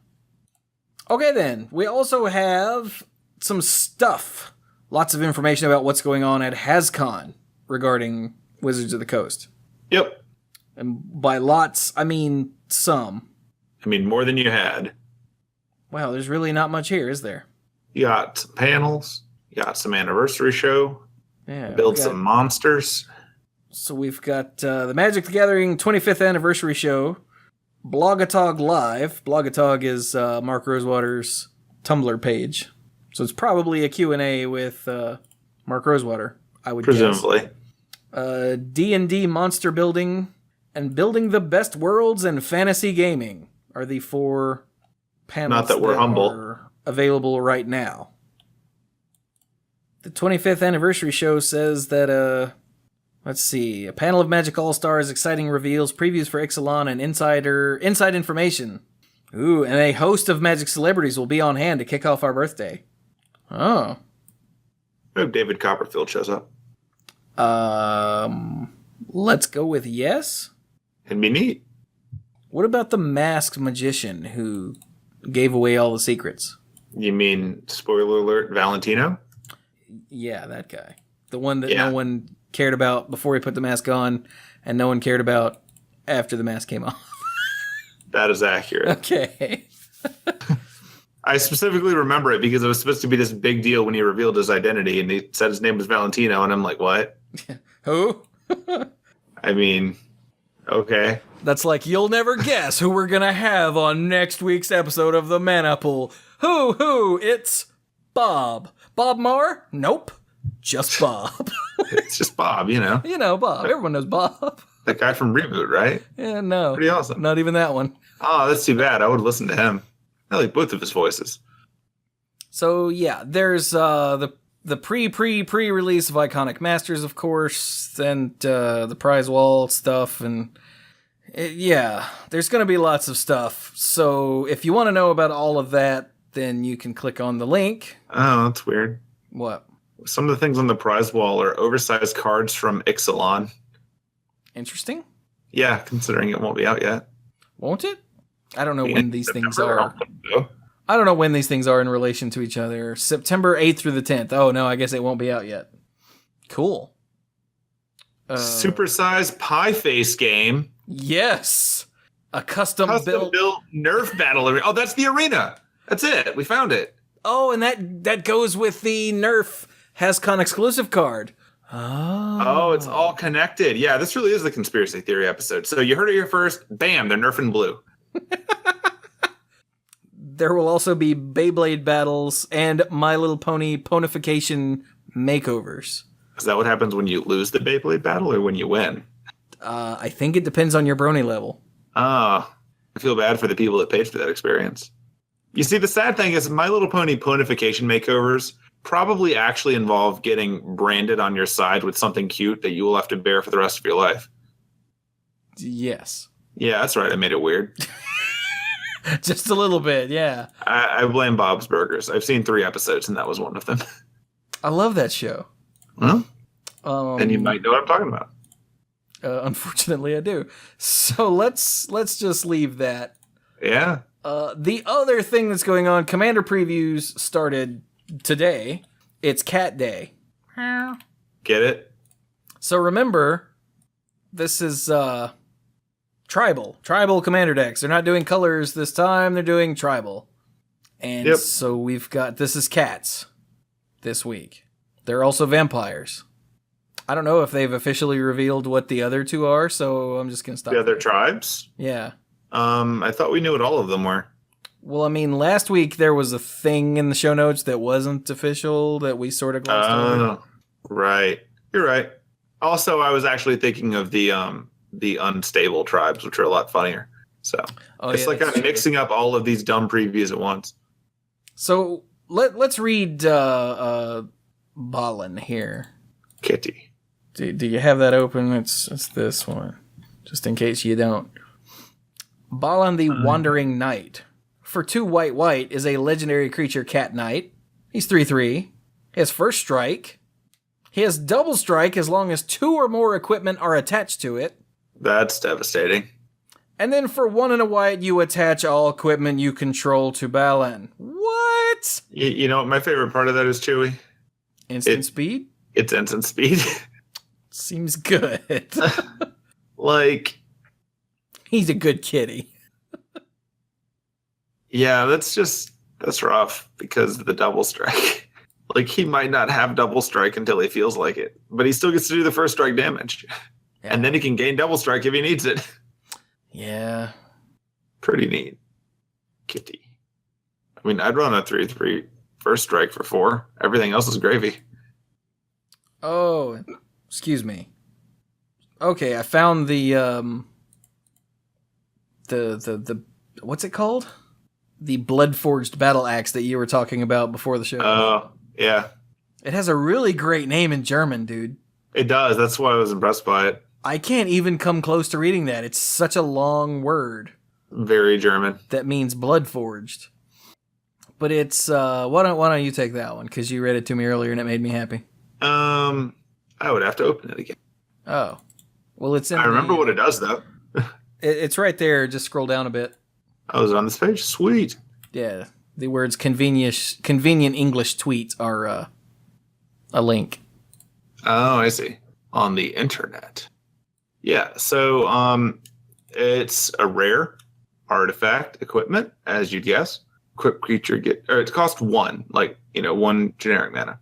Speaker 1: Okay then, we also have some stuff. Lots of information about what's going on at HasCon regarding Wizards of the Coast.
Speaker 2: Yep.
Speaker 1: And by lots, I mean some.
Speaker 2: I mean, more than you had.
Speaker 1: Wow, there's really not much here, is there?
Speaker 2: You got some panels. You got some anniversary show.
Speaker 1: Yeah.
Speaker 2: Build some monsters.
Speaker 1: So we've got the Magic the Gathering 25th anniversary show. Blogatog Live. Blogatog is Mark Rosewater's Tumblr page. So it's probably a Q&A with Mark Rosewater, I would
Speaker 2: Presumably.
Speaker 1: guess. D&D monster building and building the best worlds and fantasy gaming are the 4 panels
Speaker 2: Not that we're humble.
Speaker 1: are available right now. The 25th anniversary show says that, let's see, a panel of Magic All-Stars, exciting reveals, previews for Ixalan, and inside information. Ooh, and a host of Magic celebrities will be on hand to kick off our birthday. Oh.
Speaker 2: I hope David Copperfield shows up.
Speaker 1: Let's go with yes?
Speaker 2: It'd be neat.
Speaker 1: What about the masked magician who gave away all the secrets?
Speaker 2: You mean, spoiler alert, Valentino?
Speaker 1: Yeah, that guy. The one that no one cared about before he put the mask on, and no one cared about after the mask came off.
Speaker 2: That is accurate.
Speaker 1: Okay.
Speaker 2: I specifically remember it because it was supposed to be this big deal when he revealed his identity, and he said his name was Valentino, and I'm like, what?
Speaker 1: Who?
Speaker 2: I mean, okay.
Speaker 1: That's like, you'll never guess who we're gonna have on next week's episode of the Mana Pool. Who? It's Bob. Bob Marr? Nope. Just Bob.
Speaker 2: It's just Bob, you know.
Speaker 1: You know, Bob. Everyone knows Bob.
Speaker 2: That guy from Reboot, right?
Speaker 1: Yeah, no.
Speaker 2: Pretty awesome.
Speaker 1: Not even that one.
Speaker 2: Oh, that's too bad. I would listen to him. I like both of his voices.
Speaker 1: So, yeah, there's the pre-release of Iconic Masters, of course, and the prize wall stuff, and there's going to be lots of stuff. So if you want to know about all of that, then you can click on the link.
Speaker 2: Oh, that's weird.
Speaker 1: What?
Speaker 2: Some of the things on the prize wall are oversized cards from Ixalan.
Speaker 1: Interesting.
Speaker 2: Yeah, considering it won't be out yet.
Speaker 1: Won't it? I don't know when these things
Speaker 2: September,
Speaker 1: are. I don't know when these things are in relation to each other. September 8th through the 10th. Oh, no, I guess it won't be out yet. Cool.
Speaker 2: Supersized pie face game.
Speaker 1: Yes. A custom built
Speaker 2: Nerf battle arena. Oh, that's the arena. That's it. We found it.
Speaker 1: Oh, and that goes with the Nerf HasCon exclusive card.
Speaker 2: Oh, it's all connected. Yeah, this really is the conspiracy theory episode. So you heard it here first. Bam, they're nerfing blue.
Speaker 1: There will also be Beyblade battles and My Little Pony ponification makeovers.
Speaker 2: Is that what happens when you lose the Beyblade battle or when you win?
Speaker 1: I think it depends on your brony level.
Speaker 2: I feel bad for the people that paid for that experience. You see, the sad thing is My Little Pony ponification makeovers probably actually involve getting branded on your side with something cute that you will have to bear for the rest of your life.
Speaker 1: Yes.
Speaker 2: Yeah, that's right. I made it weird.
Speaker 1: Just a little bit, yeah.
Speaker 2: I blame Bob's Burgers. I've seen 3 episodes, and that was one of them.
Speaker 1: I love that show.
Speaker 2: Well, and you might know what I'm talking about.
Speaker 1: Unfortunately, I do. So let's just leave that.
Speaker 2: Yeah.
Speaker 1: The other thing that's going on, Commander previews started today. It's Cat Day.
Speaker 2: Get it?
Speaker 1: So remember, this is tribal Commander decks. They're not doing colors this time. They're doing tribal. And so we've got, this is cats this week. They're also vampires. I don't know if they've officially revealed what the other two are, so I'm just going to stop.
Speaker 2: The other tribes?
Speaker 1: Yeah.
Speaker 2: I thought we knew what all of them were.
Speaker 1: Well, I mean, last week there was a thing in the show notes that wasn't official that we sort of glossed over.
Speaker 2: Right. You're right. Also, I was actually thinking of the unstable tribes, which are a lot funnier. So it's like I'm mixing up all of these dumb previews at once.
Speaker 1: So let's read Balin here.
Speaker 2: Kitty.
Speaker 1: Do you have that open? It's this one, just in case you don't. Balin the Wandering Knight. For 2 white is a legendary creature cat knight. He's 3/3. He has first strike. He has double strike as long as 2 or more equipment are attached to it.
Speaker 2: That's devastating.
Speaker 1: And then for 1 and a white, you attach all equipment you control to Balin. What?
Speaker 2: You know what my favorite part of that is, Chewie?
Speaker 1: Instant speed?
Speaker 2: It's instant speed.
Speaker 1: Seems good.
Speaker 2: Like,
Speaker 1: he's a good kitty.
Speaker 2: Yeah, that's rough because of the double strike. Like, he might not have double strike until he feels like it, but he still gets to do the first strike damage. Yeah. And then he can gain double strike if he needs it.
Speaker 1: Yeah.
Speaker 2: Pretty neat. Kitty. I mean, I'd run a 3/3 first strike for 4. Everything else is gravy.
Speaker 1: Oh, excuse me. Okay, I found the what's it called? The Bloodforged battle axe that you were talking about before the show.
Speaker 2: Oh, yeah.
Speaker 1: It has a really great name in German, dude.
Speaker 2: It does. That's why I was impressed by it.
Speaker 1: I can't even come close to reading that. It's such a long word.
Speaker 2: Very German.
Speaker 1: That means Bloodforged. But it's why don't you take that one, because you read it to me earlier and it made me happy.
Speaker 2: I would have to open it again.
Speaker 1: Oh. Well, it's in
Speaker 2: I remember what it does, though.
Speaker 1: It's right there. Just scroll down a bit.
Speaker 2: Oh, is it on this page? Sweet.
Speaker 1: Yeah. The words convenient English tweet are a link.
Speaker 2: Oh, I see. On the internet. Yeah, so it's a rare artifact equipment, as you'd guess. Equipped creature it costs 1, 1 generic mana.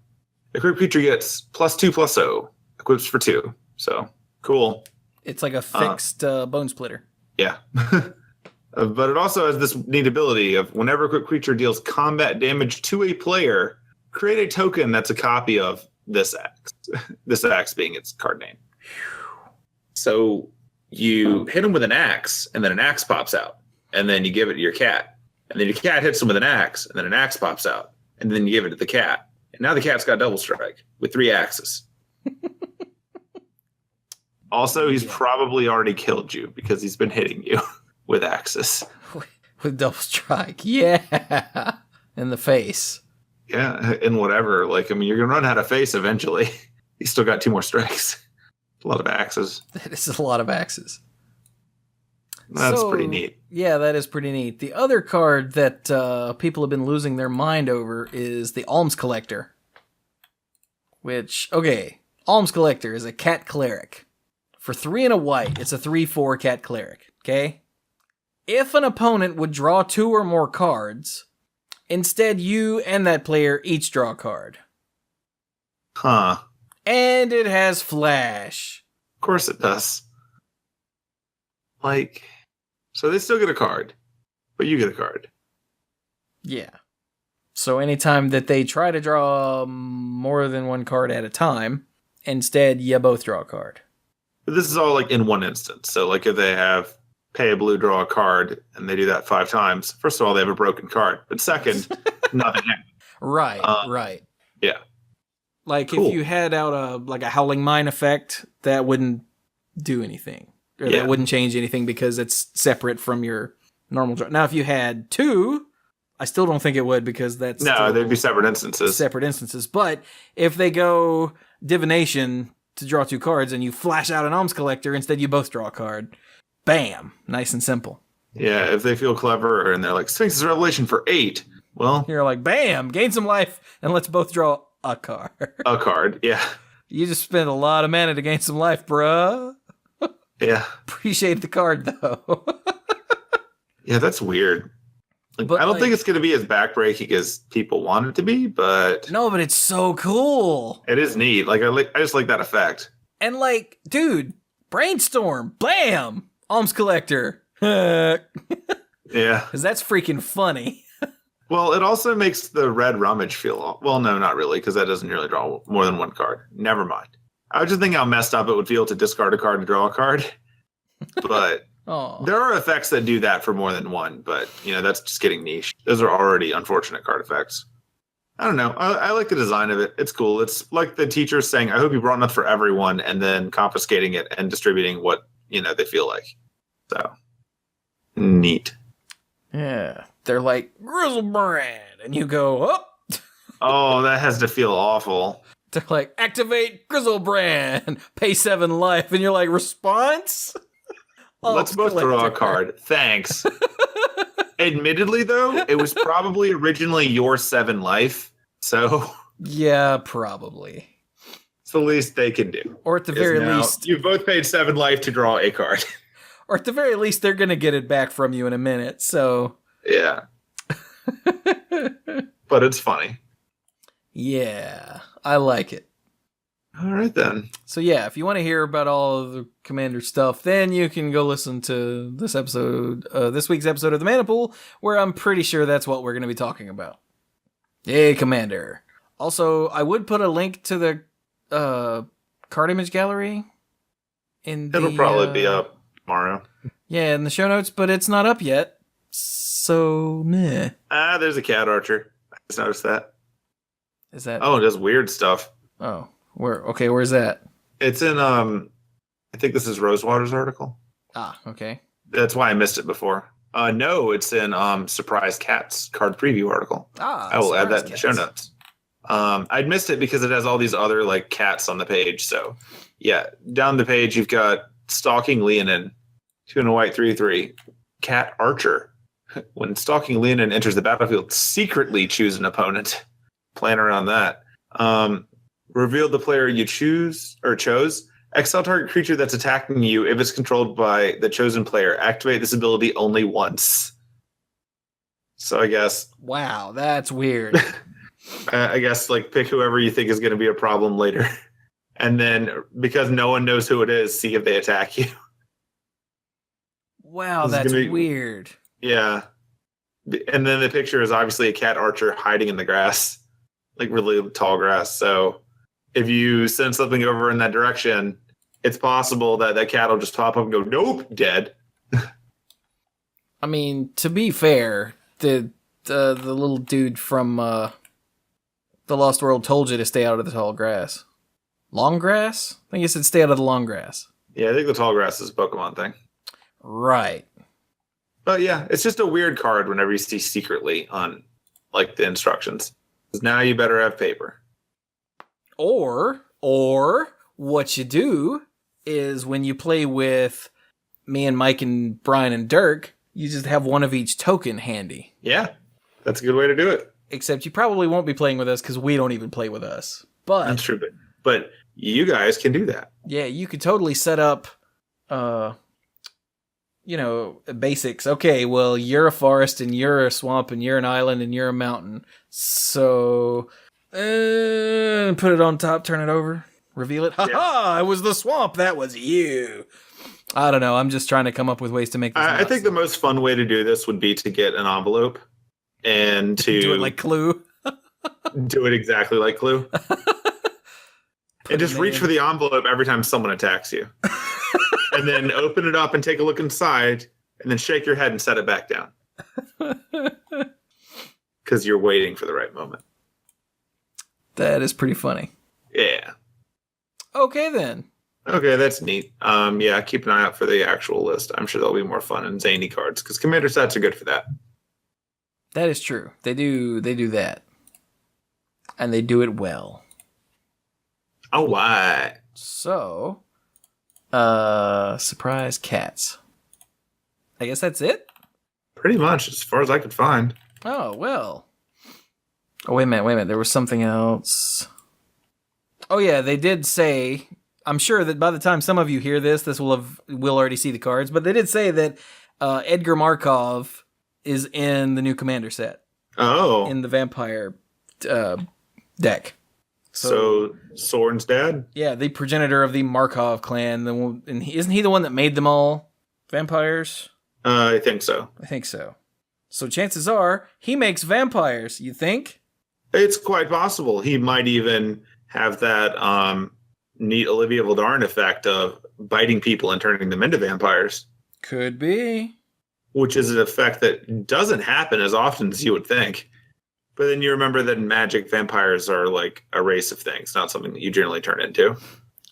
Speaker 2: Equipped creature gets +2/+0. Equips for 2. So, cool.
Speaker 1: It's like a fixed bone splitter.
Speaker 2: Yeah. But it also has this neat ability of whenever a equipped creature deals combat damage to a player, create a token that's a copy of this axe. This axe being its card name. So you hit him with an axe, and then an axe pops out. And then you give it to your cat. And then your cat hits him with an axe, and then an axe pops out. And then you give it to the cat. And now the cat's got double strike with 3 axes. Also, he's probably already killed you because he's been hitting you with axes.
Speaker 1: With double strike. Yeah. In the face.
Speaker 2: Yeah, in whatever. You're going to run out of face eventually. He's still got 2 more strikes. A lot of axes.
Speaker 1: That is a lot of axes.
Speaker 2: That's pretty neat.
Speaker 1: Yeah, that is pretty neat. The other card that people have been losing their mind over is the Alms Collector. Which, okay, Alms Collector is a cat cleric. For 3 and a white, it's a 3/4 cat cleric, okay? If an opponent would draw 2 or more cards, instead you and that player each draw a card.
Speaker 2: Huh.
Speaker 1: And it has flash.
Speaker 2: Of course it does. So they still get a card, but you get a card.
Speaker 1: Yeah. So anytime that they try to draw more than 1 card at a time, instead you both draw a card.
Speaker 2: But this is all in one instance. So if they have pay a blue, draw a card, and they do that 5 times, first of all, they have a broken card. But second, nothing happens.
Speaker 1: Right, right.
Speaker 2: Yeah.
Speaker 1: Cool. If you had out a Howling Mine effect, that wouldn't do anything. Or that wouldn't change anything because it's separate from your normal draw. Now, if you had 2, I still don't think it would because that's...
Speaker 2: No, they'd be separate instances.
Speaker 1: Separate instances. But if they go Divination to draw 2 cards, and you flash out an Alms Collector. Instead, you both draw a card. Bam! Nice and simple.
Speaker 2: Yeah, if they feel clever and they're like, Sphinx's Revelation for 8, well...
Speaker 1: You're like, bam! Gain some life, and let's both draw a card.
Speaker 2: A card, yeah.
Speaker 1: You just spent a lot of mana to gain some life, bruh.
Speaker 2: Yeah.
Speaker 1: Appreciate the card, though.
Speaker 2: Yeah, that's weird. Like,
Speaker 1: But,
Speaker 2: I don't
Speaker 1: like-
Speaker 2: think it's going to be as backbreaking as people want it to be, but
Speaker 1: No, but it's so cool.
Speaker 2: it is neat. Like I just like that effect.
Speaker 1: And like, dude, Brainstorm, bam! Alms Collector. Because
Speaker 2: Yeah.
Speaker 1: that's freaking funny.
Speaker 2: Well, it also makes the red rummage feel... Well, no, not really, because that doesn't really draw more than 1 card. Never mind. I was just thinking how messed up it would feel to discard a card and draw a card. But
Speaker 1: Oh,
Speaker 2: there are effects that do that for more than 1, but, that's just getting niche. Those are already unfortunate card effects. I don't know. I like the design of it. It's cool. It's like the teachers saying, I hope you brought enough for everyone, and then confiscating it and distributing what, they feel like. So, neat.
Speaker 1: yeah. They're like, Grizzlebrand. And you go, oh.
Speaker 2: Oh, that has to feel awful.
Speaker 1: They're like, activate Grizzlebrand. Pay 7 life. And you're like, response?
Speaker 2: Let's both draw a card. Thanks. Admittedly, though, it was probably originally your 7 life. So
Speaker 1: Yeah, probably.
Speaker 2: it's the least they can do.
Speaker 1: Or at the
Speaker 2: Is
Speaker 1: very
Speaker 2: now
Speaker 1: least,
Speaker 2: you both paid 7 life to draw a card.
Speaker 1: or at the very least, they're going to get it back from you in a minute. So,
Speaker 2: Yeah. But it's funny.
Speaker 1: yeah, I like it.
Speaker 2: All right, then.
Speaker 1: So yeah, if you want to hear about all of the Commander stuff, then you can go listen to this week's episode of the Mana Pool, where I'm pretty sure that's what we're going to be talking about. Yay, Commander. Also, I would put a link to the card image gallery in
Speaker 2: It'll probably be up tomorrow.
Speaker 1: Yeah, in the show notes, but it's not up yet. So, meh.
Speaker 2: There's a cat archer. I just noticed that.
Speaker 1: Is that...
Speaker 2: Oh, it does weird stuff.
Speaker 1: Oh, where's that?
Speaker 2: It's in, I think this is Rosewater's article.
Speaker 1: Ah, okay.
Speaker 2: That's why I missed it before. No, it's in Surprise Cat's card preview article.
Speaker 1: Ah,
Speaker 2: I will add that
Speaker 1: Surprise
Speaker 2: in the show
Speaker 1: Cats.
Speaker 2: notes. I'd missed it because it has all these other like cats on the page. So yeah, down the page you've got Stalking Leonin, 2 and a white, 3/3. Cat Archer. When Stalking Leonin enters the battlefield, secretly choose an opponent. Plan around that. Reveal the player you chose. Exile target creature that's attacking you if it's controlled by the chosen player. Activate this ability only once. So I guess
Speaker 1: Wow, that's weird.
Speaker 2: I guess like pick whoever you think is going to be a problem later. And then because no one knows who it is, see if they attack you.
Speaker 1: Wow,
Speaker 2: This is
Speaker 1: that's
Speaker 2: gonna be-
Speaker 1: weird.
Speaker 2: Yeah. And then the picture is obviously a cat archer hiding in the grass, like really tall grass. So if you send something over in that direction, it's possible that that cat will just pop up and go, nope, dead.
Speaker 1: I mean, to be fair, the little dude from the Lost World told you to stay out of the tall grass. Long grass? I think he said stay out of the long grass.
Speaker 2: Yeah, I think the tall grass is a Pokemon thing.
Speaker 1: Right.
Speaker 2: But yeah, it's just a weird card whenever you see secretly on like the instructions. 'Cause now you better have paper.
Speaker 1: Or what you do is when you play with me and Mike and Brian and Dirk, you just have one of each token handy.
Speaker 2: Yeah, that's a good way to do it.
Speaker 1: Except you probably won't be playing with us because we don't even play with us. But
Speaker 2: That's true. But you guys can do that.
Speaker 1: yeah, you could totally set up, basics. Okay, well, you're a forest and you're a swamp and you're an island and you're a mountain. So, put it on top, turn it over, reveal it. Ha ha! It was the swamp. That was you. I don't know. I'm just trying to come up with ways to make this.
Speaker 2: I think the most fun way to do this would be to get an envelope and to
Speaker 1: do it like Clue.
Speaker 2: do it exactly like Clue. And just
Speaker 1: it
Speaker 2: reach
Speaker 1: in.
Speaker 2: for the envelope every time someone attacks you. And then open it up and take a look inside and then shake your head and set it back down. Because you're waiting for the right moment.
Speaker 1: That is pretty funny.
Speaker 2: Yeah.
Speaker 1: Okay, then.
Speaker 2: Okay, that's neat. Yeah, keep an eye out for the actual list. I'm sure there'll be more fun and zany cards because commander sets are good for that.
Speaker 1: That is true. They do that. And they do it well.
Speaker 2: All right.
Speaker 1: So, surprise cats. I guess that's it?
Speaker 2: Pretty much, as far as I could find.
Speaker 1: Oh, well. Oh, wait a minute. There was something else. Oh, yeah, they did say... I'm sure that by the time some of you hear this, we'll already see the cards, but they did say that Edgar Markov is in the new Commander set.
Speaker 2: Oh.
Speaker 1: In the Vampire deck.
Speaker 2: So Soren's dad?
Speaker 1: Yeah, the progenitor of the Markov clan. Isn't he the one that made them all vampires?
Speaker 2: I think so.
Speaker 1: I think so. So chances are, he makes vampires, you think?
Speaker 2: It's quite possible. He might even have that neat Olivia Valdarn effect of biting people and turning them into vampires.
Speaker 1: Could be.
Speaker 2: Which is an effect that doesn't happen as often as you would think. But then you remember that in Magic, vampires are like a race of things, not something that you generally turn into.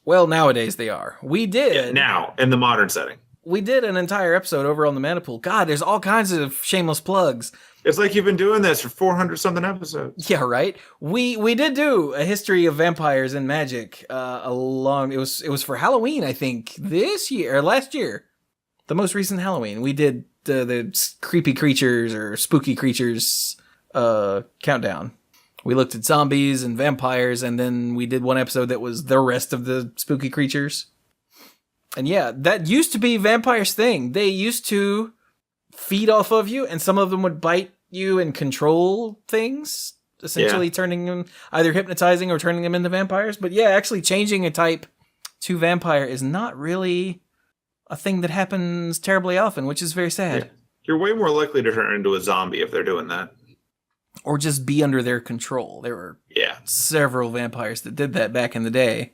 Speaker 1: Well, nowadays they are. We did.
Speaker 2: Yeah, now, in the modern setting.
Speaker 1: We did an entire episode over on the Mana Pool. God, there's all kinds of shameless plugs.
Speaker 2: It's like you've been doing this for 400-something episodes.
Speaker 1: Yeah, right? We did do a history of vampires in Magic it was for Halloween, I think, this year, or last year. The most recent Halloween. We did the creepy creatures or spooky creatures countdown. We looked at zombies and vampires, and then we did one episode that was the rest of the spooky creatures. And yeah, that used to be vampires' thing. They used to feed off of you, and some of them would bite you and control things, essentially turning them, either hypnotizing or turning them into vampires. But yeah, actually changing a type to vampire is not really a thing that happens terribly often, which is very sad.
Speaker 2: Yeah. You're way more likely to turn into a zombie if they're doing that.
Speaker 1: Or just be under their control. There were several vampires that did that back in the day.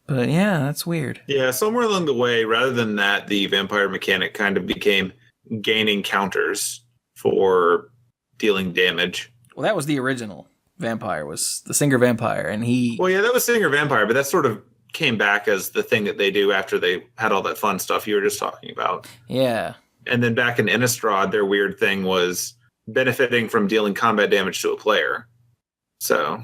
Speaker 1: But yeah, that's weird.
Speaker 2: Yeah, somewhere along the way, rather than that, the vampire mechanic kind of became gaining counters for dealing damage.
Speaker 1: Well, that was the original vampire, was the Singer Vampire, and he...
Speaker 2: Well, yeah, that was Singer Vampire, but that sort of came back as the thing that they do after they had all that fun stuff you were just talking about.
Speaker 1: Yeah.
Speaker 2: And then back in Innistrad, their weird thing was benefiting from dealing combat damage to a player. So...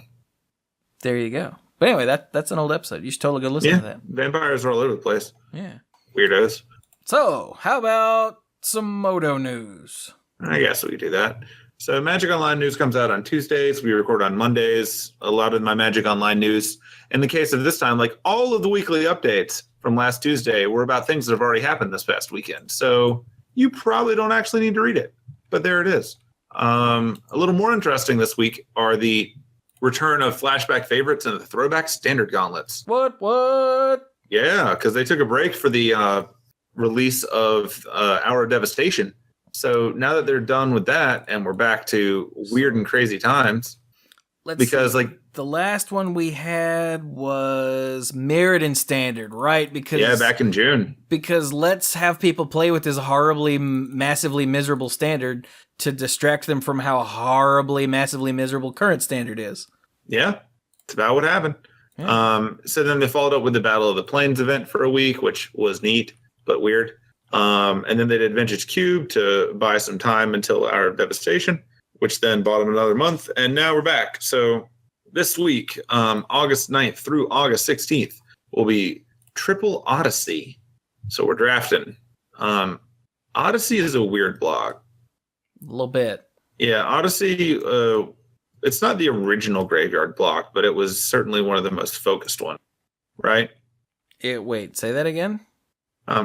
Speaker 1: there you go. But anyway, that's an old episode. You should totally go listen to that.
Speaker 2: Vampires are all over the place.
Speaker 1: Yeah.
Speaker 2: Weirdos.
Speaker 1: So, how about some Moto news?
Speaker 2: I guess we could do that. So Magic Online news comes out on Tuesdays. We record on Mondays. A lot of my Magic Online news, in the case of this time, like all of the weekly updates from last Tuesday were about things that have already happened this past weekend. So you probably don't actually need to read it. But there it is. A little more interesting this week are the return of flashback favorites and the throwback standard gauntlets.
Speaker 1: What?
Speaker 2: Yeah, because they took a break for the release of Hour of Devastation. So now that they're done with that and we're back to weird and crazy times,
Speaker 1: the last one we had was Mirrored Standard, right? Because
Speaker 2: back in June.
Speaker 1: Because let's have people play with this horribly, massively miserable standard to distract them from how horribly, massively miserable current standard is.
Speaker 2: Yeah, it's about what happened.
Speaker 1: Yeah.
Speaker 2: So then they followed up with the Battle of the Plains event for a week, which was neat, but weird. And then they did Vintage Cube to buy some time until Hour of Devastation, which then bought them another month. And now we're back. So this week, August 9th through August 16th, will be Triple Odyssey. So we're drafting. Odyssey is a weird block.
Speaker 1: A little bit.
Speaker 2: Yeah, Odyssey, it's not the original graveyard block, but it was certainly one of the most focused ones, right?
Speaker 1: Wait, say that again?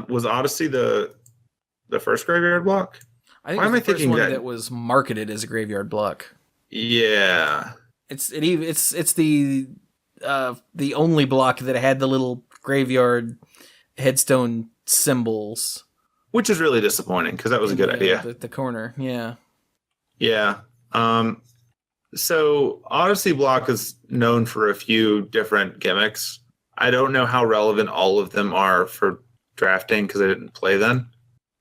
Speaker 2: Was Odyssey the first graveyard block?
Speaker 1: I think it was the first one that was marketed as a graveyard block.
Speaker 2: Yeah.
Speaker 1: It's the only block that had the little graveyard headstone symbols.
Speaker 2: Which is really disappointing, because that was a good idea.
Speaker 1: The corner, yeah.
Speaker 2: Yeah. So Odyssey block is known for a few different gimmicks. I don't know how relevant all of them are for drafting, because I didn't play them.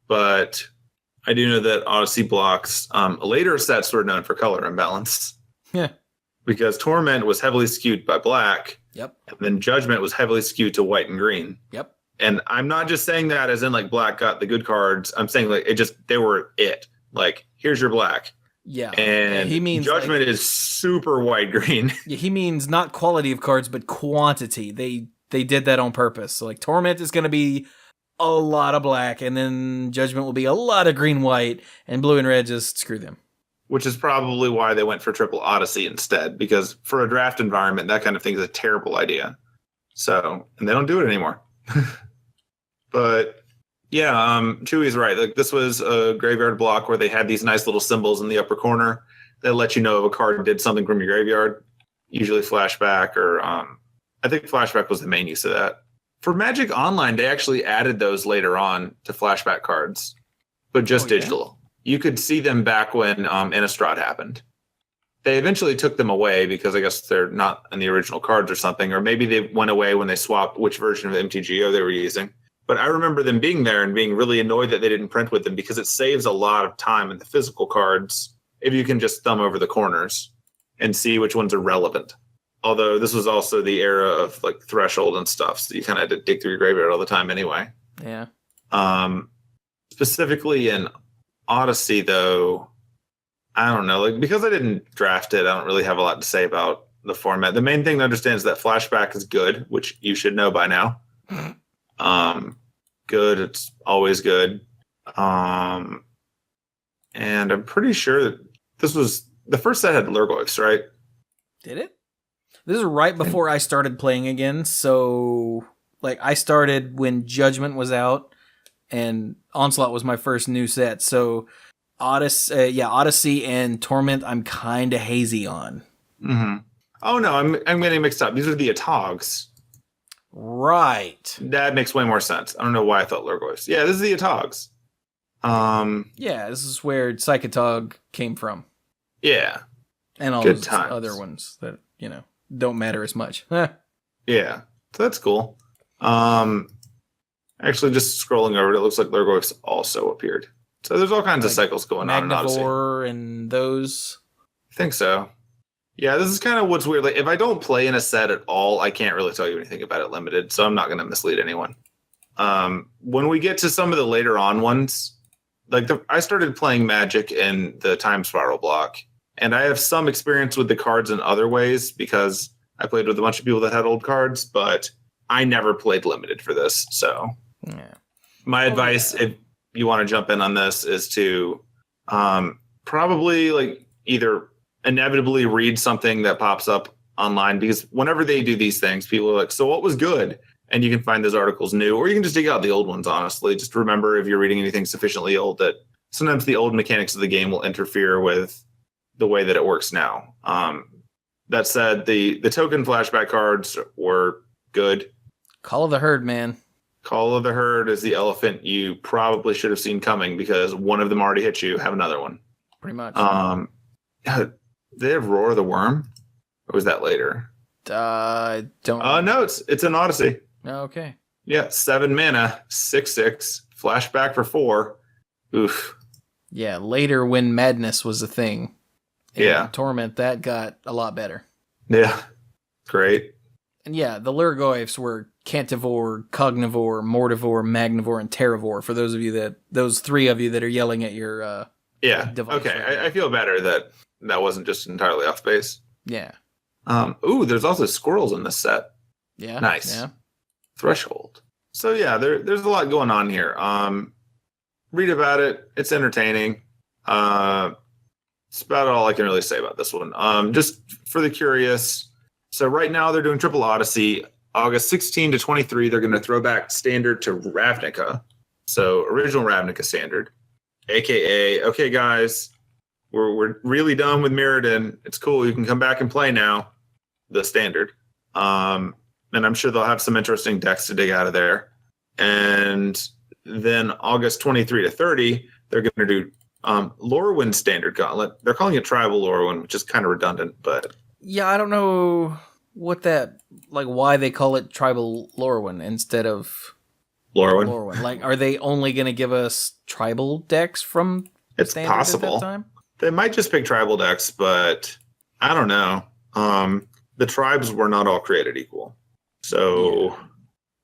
Speaker 2: But I do know that Odyssey blocks later sets were known for color imbalance.
Speaker 1: Yeah.
Speaker 2: Because Torment was heavily skewed by black.
Speaker 1: Yep.
Speaker 2: And then Judgment was heavily skewed to white and green.
Speaker 1: Yep.
Speaker 2: And I'm not just saying that as in like black got the good cards. I'm saying like they were it. Like, here's your black.
Speaker 1: Yeah.
Speaker 2: And
Speaker 1: he means
Speaker 2: Judgment is super white green.
Speaker 1: Yeah, he means not quality of cards, but quantity. They did that on purpose. So like Torment is going to be a lot of black, and then Judgment will be a lot of green, white, and blue and red. Just screw them.
Speaker 2: Which is probably why they went for Triple Odyssey instead, because for a draft environment, that kind of thing is a terrible idea. So, and they don't do it anymore. But yeah, Chewie's right. Like, this was a graveyard block where they had these nice little symbols in the upper corner that let you know if a card did something from your graveyard. Usually Flashback, or I think Flashback was the main use of that. For Magic Online, they actually added those later on to Flashback cards, but just digital. You could see them back when Innistrad happened. They eventually took them away because I guess they're not in the original cards or something, or maybe they went away when they swapped which version of MTGO they were using. But I remember them being there and being really annoyed that they didn't print with them, because it saves a lot of time in the physical cards if you can just thumb over the corners and see which ones are relevant. Although this was also the era of like Threshold and stuff, so you kind of had to dig through your graveyard all the time anyway.
Speaker 1: Yeah.
Speaker 2: Specifically in Odyssey, though, I don't know. Like, because I didn't draft it, I don't really have a lot to say about the format. The main thing to understand is that Flashback is good, which you should know by now. Good. It's always good. And I'm pretty sure that this was the first set had Lurgoyfs, right?
Speaker 1: Did it? This is right before I started playing again. So, like, I started when Judgment was out, and Onslaught was my first new set. So, Odyssey and Torment, I'm kind of hazy on.
Speaker 2: Mm-hmm. Oh no, I'm getting mixed up. These are the Atogs.
Speaker 1: Right.
Speaker 2: That makes way more sense. I don't know why I thought Lurgoyfs. Yeah, this is the Atogs.
Speaker 1: Yeah, this is where Psychotog came from.
Speaker 2: Yeah.
Speaker 1: And all those other ones that, don't matter as much.
Speaker 2: Yeah. So that's cool. Actually, just scrolling over it, looks like Lurgoyfs also appeared. So there's all kinds of cycles going on in Odyssey.
Speaker 1: Magnivore and those.
Speaker 2: I think so. Yeah, this is kind of what's weird. Like, if I don't play in a set at all, I can't really tell you anything about it limited, so I'm not going to mislead anyone. When we get to some of the later on ones, like I started playing Magic in the Time Spiral block, and I have some experience with the cards in other ways because I played with a bunch of people that had old cards, but I never played limited for this. So my advice, if you want to jump in on this, is to probably like either inevitably read something that pops up online, because whenever they do these things, people are like, so what was good? And you can find those articles new, or you can just dig out the old ones, honestly. Just remember, if you're reading anything sufficiently old, that sometimes the old mechanics of the game will interfere with the way that it works now. That said, the token Flashback cards were good.
Speaker 1: Call of the Herd, man.
Speaker 2: Call of the Herd is the elephant you probably should have seen coming, because one of them already hit you. Have another one.
Speaker 1: Pretty much.
Speaker 2: Did they have Roar of the Worm? Or was that later?
Speaker 1: Don't.
Speaker 2: No, it's an Odyssey.
Speaker 1: Okay.
Speaker 2: Yeah, 7 mana, 6/6, Flashback for 4. Oof.
Speaker 1: Yeah, later when Madness was a thing.
Speaker 2: Yeah.
Speaker 1: Torment, that got a lot better.
Speaker 2: Yeah. Great.
Speaker 1: And yeah, the Lurgoyfs were Cantivore, Cognivore, Mortivore, Magnivore, and Terravore. For those three of you that are yelling at your device.
Speaker 2: Okay, I feel better that wasn't just entirely off base.
Speaker 1: Yeah.
Speaker 2: There's also squirrels in this set.
Speaker 1: Yeah.
Speaker 2: Nice.
Speaker 1: Yeah.
Speaker 2: Threshold. So yeah, there's a lot going on here. Read about it. It's entertaining. It's about all I can really say about this one. Just for the curious. So right now they're doing Triple Odyssey. August 16 to 23, they're going to throw back Standard to Ravnica. So original Ravnica Standard. AKA, okay guys, we're really done with Mirrodin. It's cool. You can come back and play now. The Standard. And I'm sure they'll have some interesting decks to dig out of there. And then August 23 to 30, they're going to do Lorwyn Standard Gauntlet. They're calling it Tribal Lorwyn, which is kind of redundant, but...
Speaker 1: Yeah, I don't know why they call it Tribal Lorwyn instead of
Speaker 2: Lorwyn.
Speaker 1: Like, are they only going to give us tribal decks from
Speaker 2: It's
Speaker 1: Standard
Speaker 2: possible.
Speaker 1: at that time?
Speaker 2: They might just pick tribal decks, but I don't know. The tribes were not all created equal. So,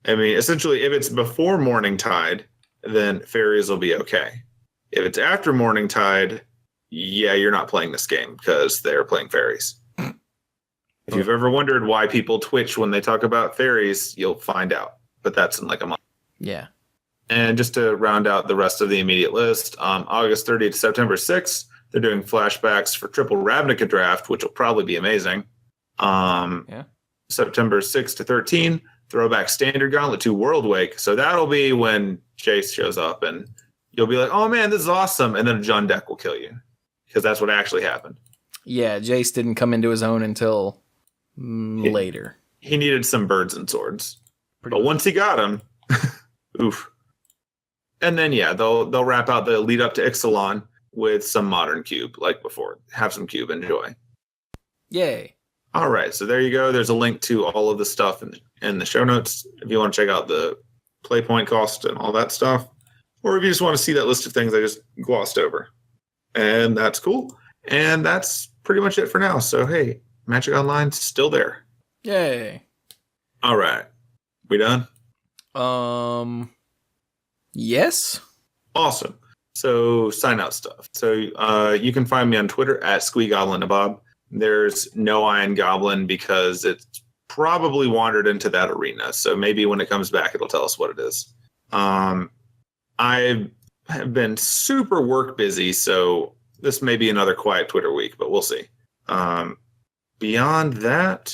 Speaker 2: I mean, essentially, if it's before Morning Tide, then fairies will be okay. If it's after Morning Tide, yeah, you're not playing this game because they're playing fairies. If you've ever wondered why people twitch when they talk about fairies, you'll find out. But that's in like a month.
Speaker 1: Yeah.
Speaker 2: And just to round out the rest of the immediate list, August 30th to September 6th, they're doing flashbacks for Triple Ravnica Draft, which will probably be amazing. September 6th to 13, Throwback Standard Gauntlet 2 World Wake. So that'll be when Jace shows up and you'll be like, oh man, this is awesome. And then a Jund deck will kill you because that's what actually happened.
Speaker 1: Yeah, Jace didn't come into his own until later.
Speaker 2: He needed some birds and swords. But once he got them, oof. And then, yeah, they'll wrap out the lead up to Ixalan with some modern cube like before. Have some cube, enjoy.
Speaker 1: Yay.
Speaker 2: All right, so there you go. There's a link to all of the stuff in the show notes if you want to check out the play point cost and all that stuff. Or if you just want to see that list of things I just glossed over. And that's cool. And that's pretty much it for now. So, hey, Magic Online's still there.
Speaker 1: Yay.
Speaker 2: All right. We done?
Speaker 1: Yes.
Speaker 2: Awesome. So sign out stuff. So you can find me on Twitter at Squee Goblin Nabob. There's no Iron Goblin because it's probably wandered into that arena. So maybe when it comes back, it'll tell us what it is. I have been super work busy, so this may be another quiet Twitter week, but we'll see. Beyond that,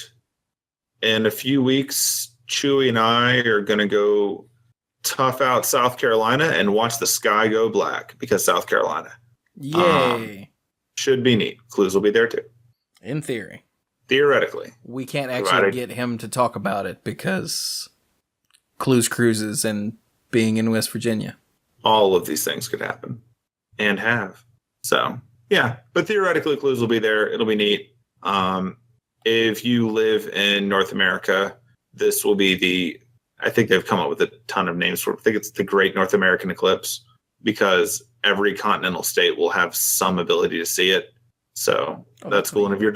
Speaker 2: in a few weeks, Chewie and I are going to go tough out South Carolina and watch the sky go black because South Carolina.
Speaker 1: Yay.
Speaker 2: Should be neat. Clues will be there too.
Speaker 1: In theory.
Speaker 2: Theoretically.
Speaker 1: We can't actually get him to talk about it because Clues Cruises and being in West Virginia.
Speaker 2: All of these things could happen and have. So, yeah. But theoretically, Clues will be there. It'll be neat. If you live in North America, this will be I think they've come up with a ton of names for it. I think it's the Great North American Eclipse because every continental state will have some ability to see it. So that's cool. And if you're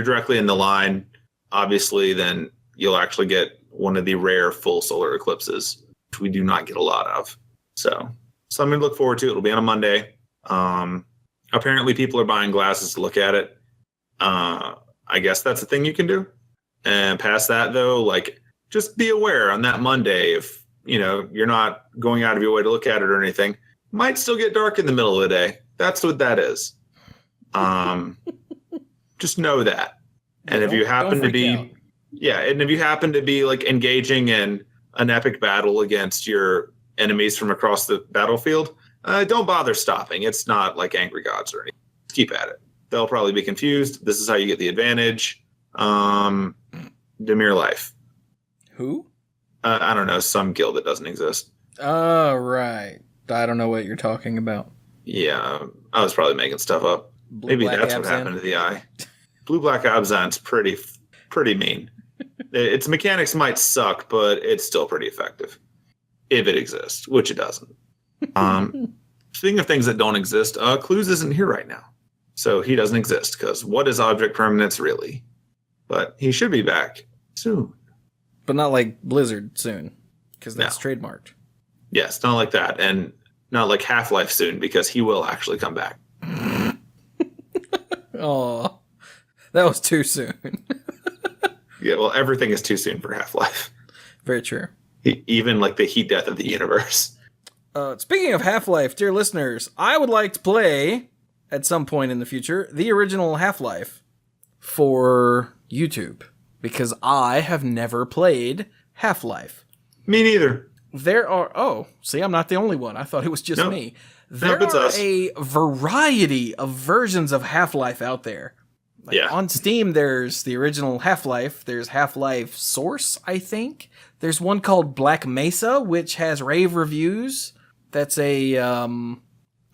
Speaker 2: directly in the line, obviously, then you'll actually get one of the rare full solar eclipses, which we do not get a lot of. So something to look forward to. It'll be on a Monday. Apparently people are buying glasses to look at it. I guess that's a thing you can do. And past that though, like just be aware on that Monday if you're not going out of your way to look at it or anything. Might still get dark in the middle of the day. That's what that is. Just know that. And if you happen to be and if you happen to be like engaging in an epic battle against your enemies from across the battlefield, don't bother stopping. It's not like Angry Gods or anything. Keep at it. They'll probably be confused. This is how you get the advantage. Demir Life.
Speaker 1: Who?
Speaker 2: I don't know. Some guild that doesn't exist.
Speaker 1: Oh, right. I don't know what you're talking about.
Speaker 2: Yeah, I was probably making stuff up. Maybe that's what happened to the eye. Blue-Black Abzan's pretty mean. Its mechanics might suck, but it's still pretty effective. If it exists, which it doesn't. Speaking of things that don't exist, Clues isn't here right now. So he doesn't exist, because what is object permanence really? But he should be back soon.
Speaker 1: But not like Blizzard soon, because that's trademarked.
Speaker 2: Yes, not like that. And not like Half-Life soon, because he will actually come back.
Speaker 1: Oh, that was too soon.
Speaker 2: Yeah, well, everything is too soon for Half-Life.
Speaker 1: Very true.
Speaker 2: Even like the heat death of the universe.
Speaker 1: Speaking of Half-Life, dear listeners, I would like to play, at some point in the future, the original Half-Life for YouTube. Because I have never played Half-Life.
Speaker 2: Me neither.
Speaker 1: See, I'm not the only one. I thought it was just me. There
Speaker 2: it's
Speaker 1: are
Speaker 2: us.
Speaker 1: a variety of versions of Half-Life out there. On Steam, there's the original Half-Life. There's Half-Life Source, I think. There's one called Black Mesa, which has rave reviews. That's I don't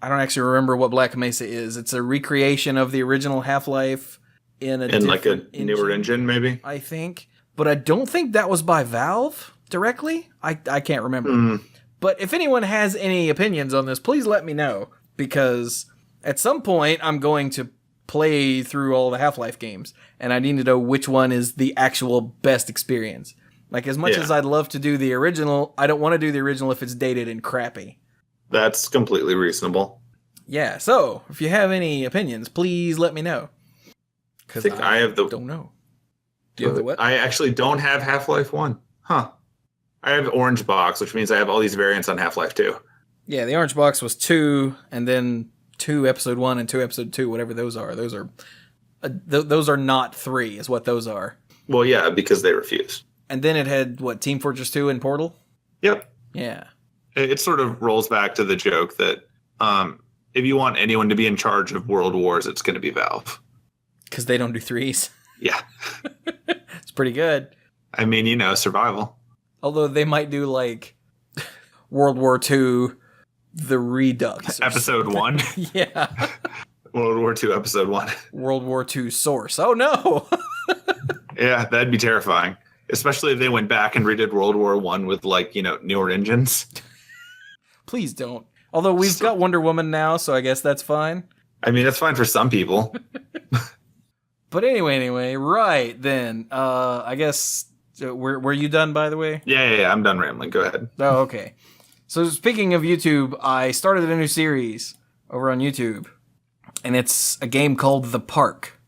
Speaker 1: actually remember what Black Mesa is. It's a recreation of the original Half-Life in like a newer engine, maybe? I think. But I don't think that was by Valve directly. I can't remember. But if anyone has any opinions on this, please let me know. Because at some point, I'm going to play through all the Half-Life games. And I need to know which one is the actual best experience. Like, as much as I'd love to do the original, I don't want to do the original if it's dated and crappy.
Speaker 2: That's completely reasonable.
Speaker 1: Yeah, so if you have any opinions, please let me know.
Speaker 2: I think I have the...
Speaker 1: don't know. Do you have the what?
Speaker 2: I actually don't have Half-Life 1. Huh. I have Orange Box, which means I have all these variants on Half-Life 2.
Speaker 1: Yeah, the Orange Box was 2, and then 2 Episode 1 and 2 Episode 2, whatever those are. Those are not 3, is what those are.
Speaker 2: Well, yeah, because they refused.
Speaker 1: And then it had, what, Team Fortress 2 and Portal?
Speaker 2: Yep.
Speaker 1: Yeah.
Speaker 2: It sort of rolls back to the joke that if you want anyone to be in charge of World Wars, it's going to be Valve.
Speaker 1: Because they don't do 3s.
Speaker 2: Yeah.
Speaker 1: It's pretty good.
Speaker 2: I mean, survival.
Speaker 1: Although they might do, like, World War II, The Redux.
Speaker 2: Episode 1?
Speaker 1: Yeah.
Speaker 2: World War II, Episode 1.
Speaker 1: World War II Source. Oh, no!
Speaker 2: Yeah, that'd be terrifying. Especially if they went back and redid World War I with, like, newer engines.
Speaker 1: Please don't. Although we've got Wonder Woman now, so I guess that's fine.
Speaker 2: I mean, that's fine for some people.
Speaker 1: But anyway, right then. I guess, were you done, by the way?
Speaker 2: Yeah, I'm done rambling. Go ahead.
Speaker 1: Oh, okay. So speaking of YouTube, I started a new series over on YouTube, and it's a game called The Park.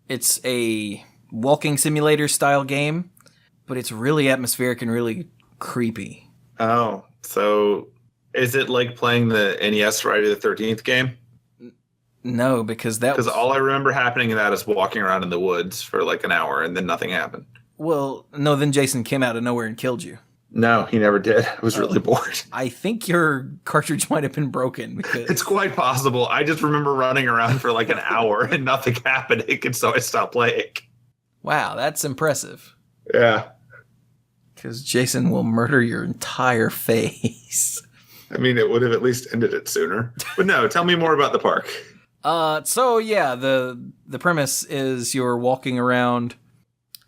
Speaker 1: It's a walking simulator style game, but it's really atmospheric and really creepy.
Speaker 2: Oh, so is it like playing the NES Friday the 13th game?
Speaker 1: No, because
Speaker 2: all I remember happening in that is walking around in the woods for like an hour and then nothing happened.
Speaker 1: Well, no, then Jason came out of nowhere and killed you.
Speaker 2: No, he never did. I was really bored.
Speaker 1: I think your cartridge might have been broken. Because
Speaker 2: it's quite possible. I just remember running around for like an hour and nothing happening, and so I stopped playing.
Speaker 1: Wow, that's impressive.
Speaker 2: Yeah.
Speaker 1: Because Jason will murder your entire face.
Speaker 2: I mean, it would have at least ended it sooner. But no, tell me more about The Park.
Speaker 1: So yeah, the premise is you're walking around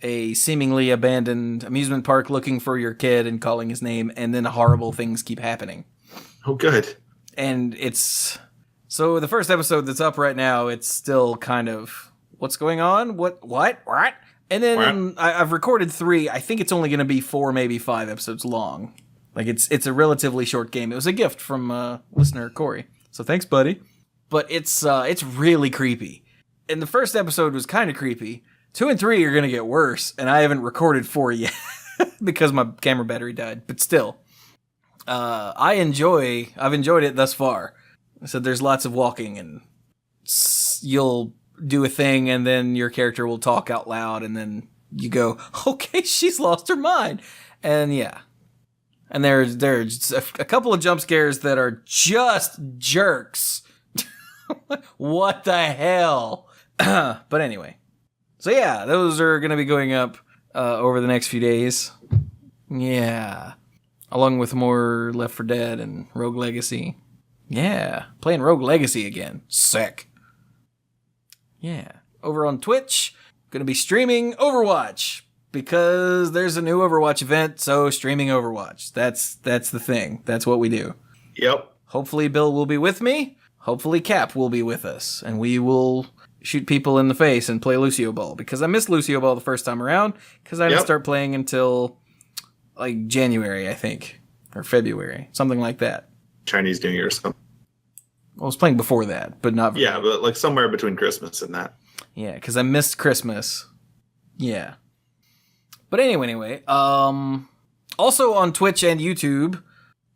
Speaker 1: a seemingly abandoned amusement park looking for your kid and calling his name, and then horrible things keep happening.
Speaker 2: Oh, good.
Speaker 1: And so the first episode that's up right now, it's still kind of, what's going on? What? And then I've recorded 3. I think it's only going to be 4, maybe 5 episodes long. Like it's a relatively short game. It was a gift from listener Corey. So thanks, buddy. But it's really creepy. And the first episode was kind of creepy. 2 and 3 are going to get worse, and I haven't recorded 4 yet because my camera battery died. But still, I've enjoyed it thus far. So there's lots of walking, and you'll do a thing, and then your character will talk out loud, and then you go, okay, she's lost her mind. And yeah. And there's a couple of jump scares that are just jerks. What the hell? But anyway. So yeah, those are going to be going up over the next few days. Yeah. Along with more Left 4 Dead and Rogue Legacy. Yeah. Playing Rogue Legacy again. Sick. Yeah. Over on Twitch, going to be streaming Overwatch. Because there's a new Overwatch event, so streaming Overwatch. That's the thing. That's what we do.
Speaker 2: Yep.
Speaker 1: Hopefully Bill will be with me. Hopefully Cap will be with us. And we will shoot people in the face and play Lucio Ball. Because I missed Lucio Ball the first time around. Because I didn't start playing until like January, I think. Or February. Something like that.
Speaker 2: Chinese New Year or something.
Speaker 1: I was playing before that, but not...
Speaker 2: Yeah, but like somewhere between Christmas and that.
Speaker 1: Yeah, because I missed Christmas. Yeah. But anyway, also on Twitch and YouTube,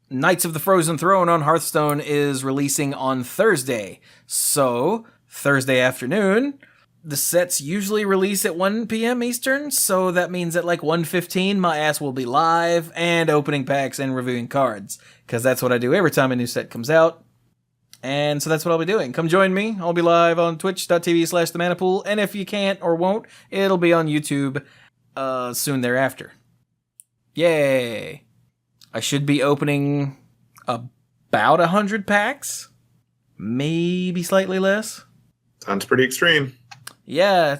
Speaker 1: Knights of the Frozen Throne on Hearthstone is releasing on Thursday. So, Thursday afternoon, the sets usually release at 1 p.m. Eastern, so that means at like 1:15 my ass will be live and opening packs and reviewing cards, because that's what I do every time a new set comes out. And so that's what I'll be doing. Come join me. I'll be live on twitch.tv/themanapool, and if you can't or won't, it'll be on YouTube soon thereafter. Yay! I should be opening about 100 packs, maybe slightly less.
Speaker 2: Sounds pretty extreme.
Speaker 1: Yeah,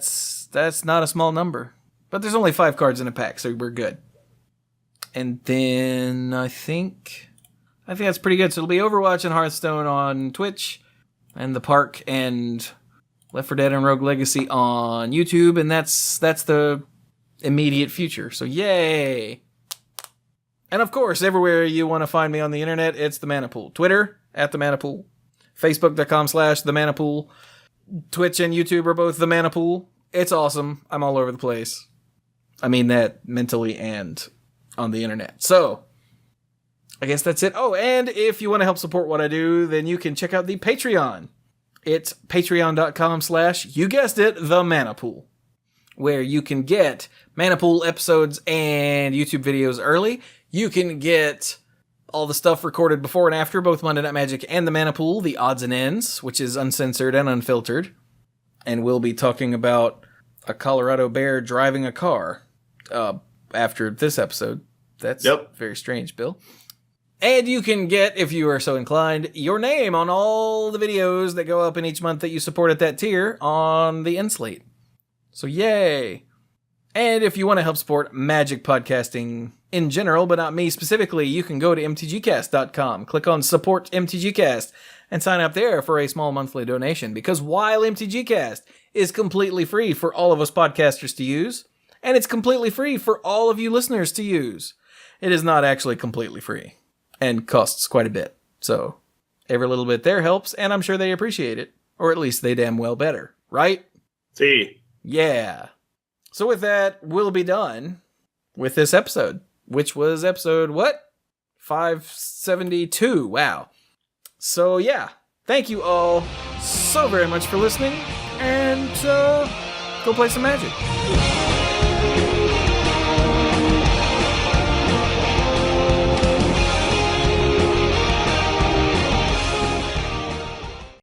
Speaker 1: that's not a small number, but there's only 5 cards in a pack, so we're good. And then I think that's pretty good. So it'll be Overwatch and Hearthstone on Twitch, and The Park and Left 4 Dead and Rogue Legacy on YouTube, and that's the immediate future. So yay! And of course, everywhere you want to find me on the internet, it's the Manapool. Twitter @the Manapool, Facebook.com/TheManaPool. Twitch and YouTube are both The Manapool. It's awesome. I'm all over the place. I mean that mentally and on the internet. So, I guess that's it. Oh, and if you want to help support what I do, then you can check out the Patreon. It's patreon.com/ you guessed it, The Manapool, where you can get Manapool episodes and YouTube videos early. You can get all the stuff recorded before and after both Monday Night Magic and The Manapool, the odds and ends, which is uncensored and unfiltered. And we'll be talking about a Colorado bear driving a car after this episode. That's very strange, Bill. And you can get, if you are so inclined, your name on all the videos that go up in each month that you support at that tier on the Slate. So yay! And if you want to help support magic podcasting in general, but not me specifically, you can go to mtgcast.com, click on Support MTGcast, and sign up there for a small monthly donation. Because while MTGcast is completely free for all of us podcasters to use, and it's completely free for all of you listeners to use, it is not actually completely free, and costs quite a bit. So every little bit there helps, and I'm sure they appreciate it. Or at least they damn well better, right?
Speaker 2: See.
Speaker 1: Yeah. So with that, we'll be done with this episode, which was episode, what? 572. Wow. So yeah, thank you all so very much for listening, and go play some Magic.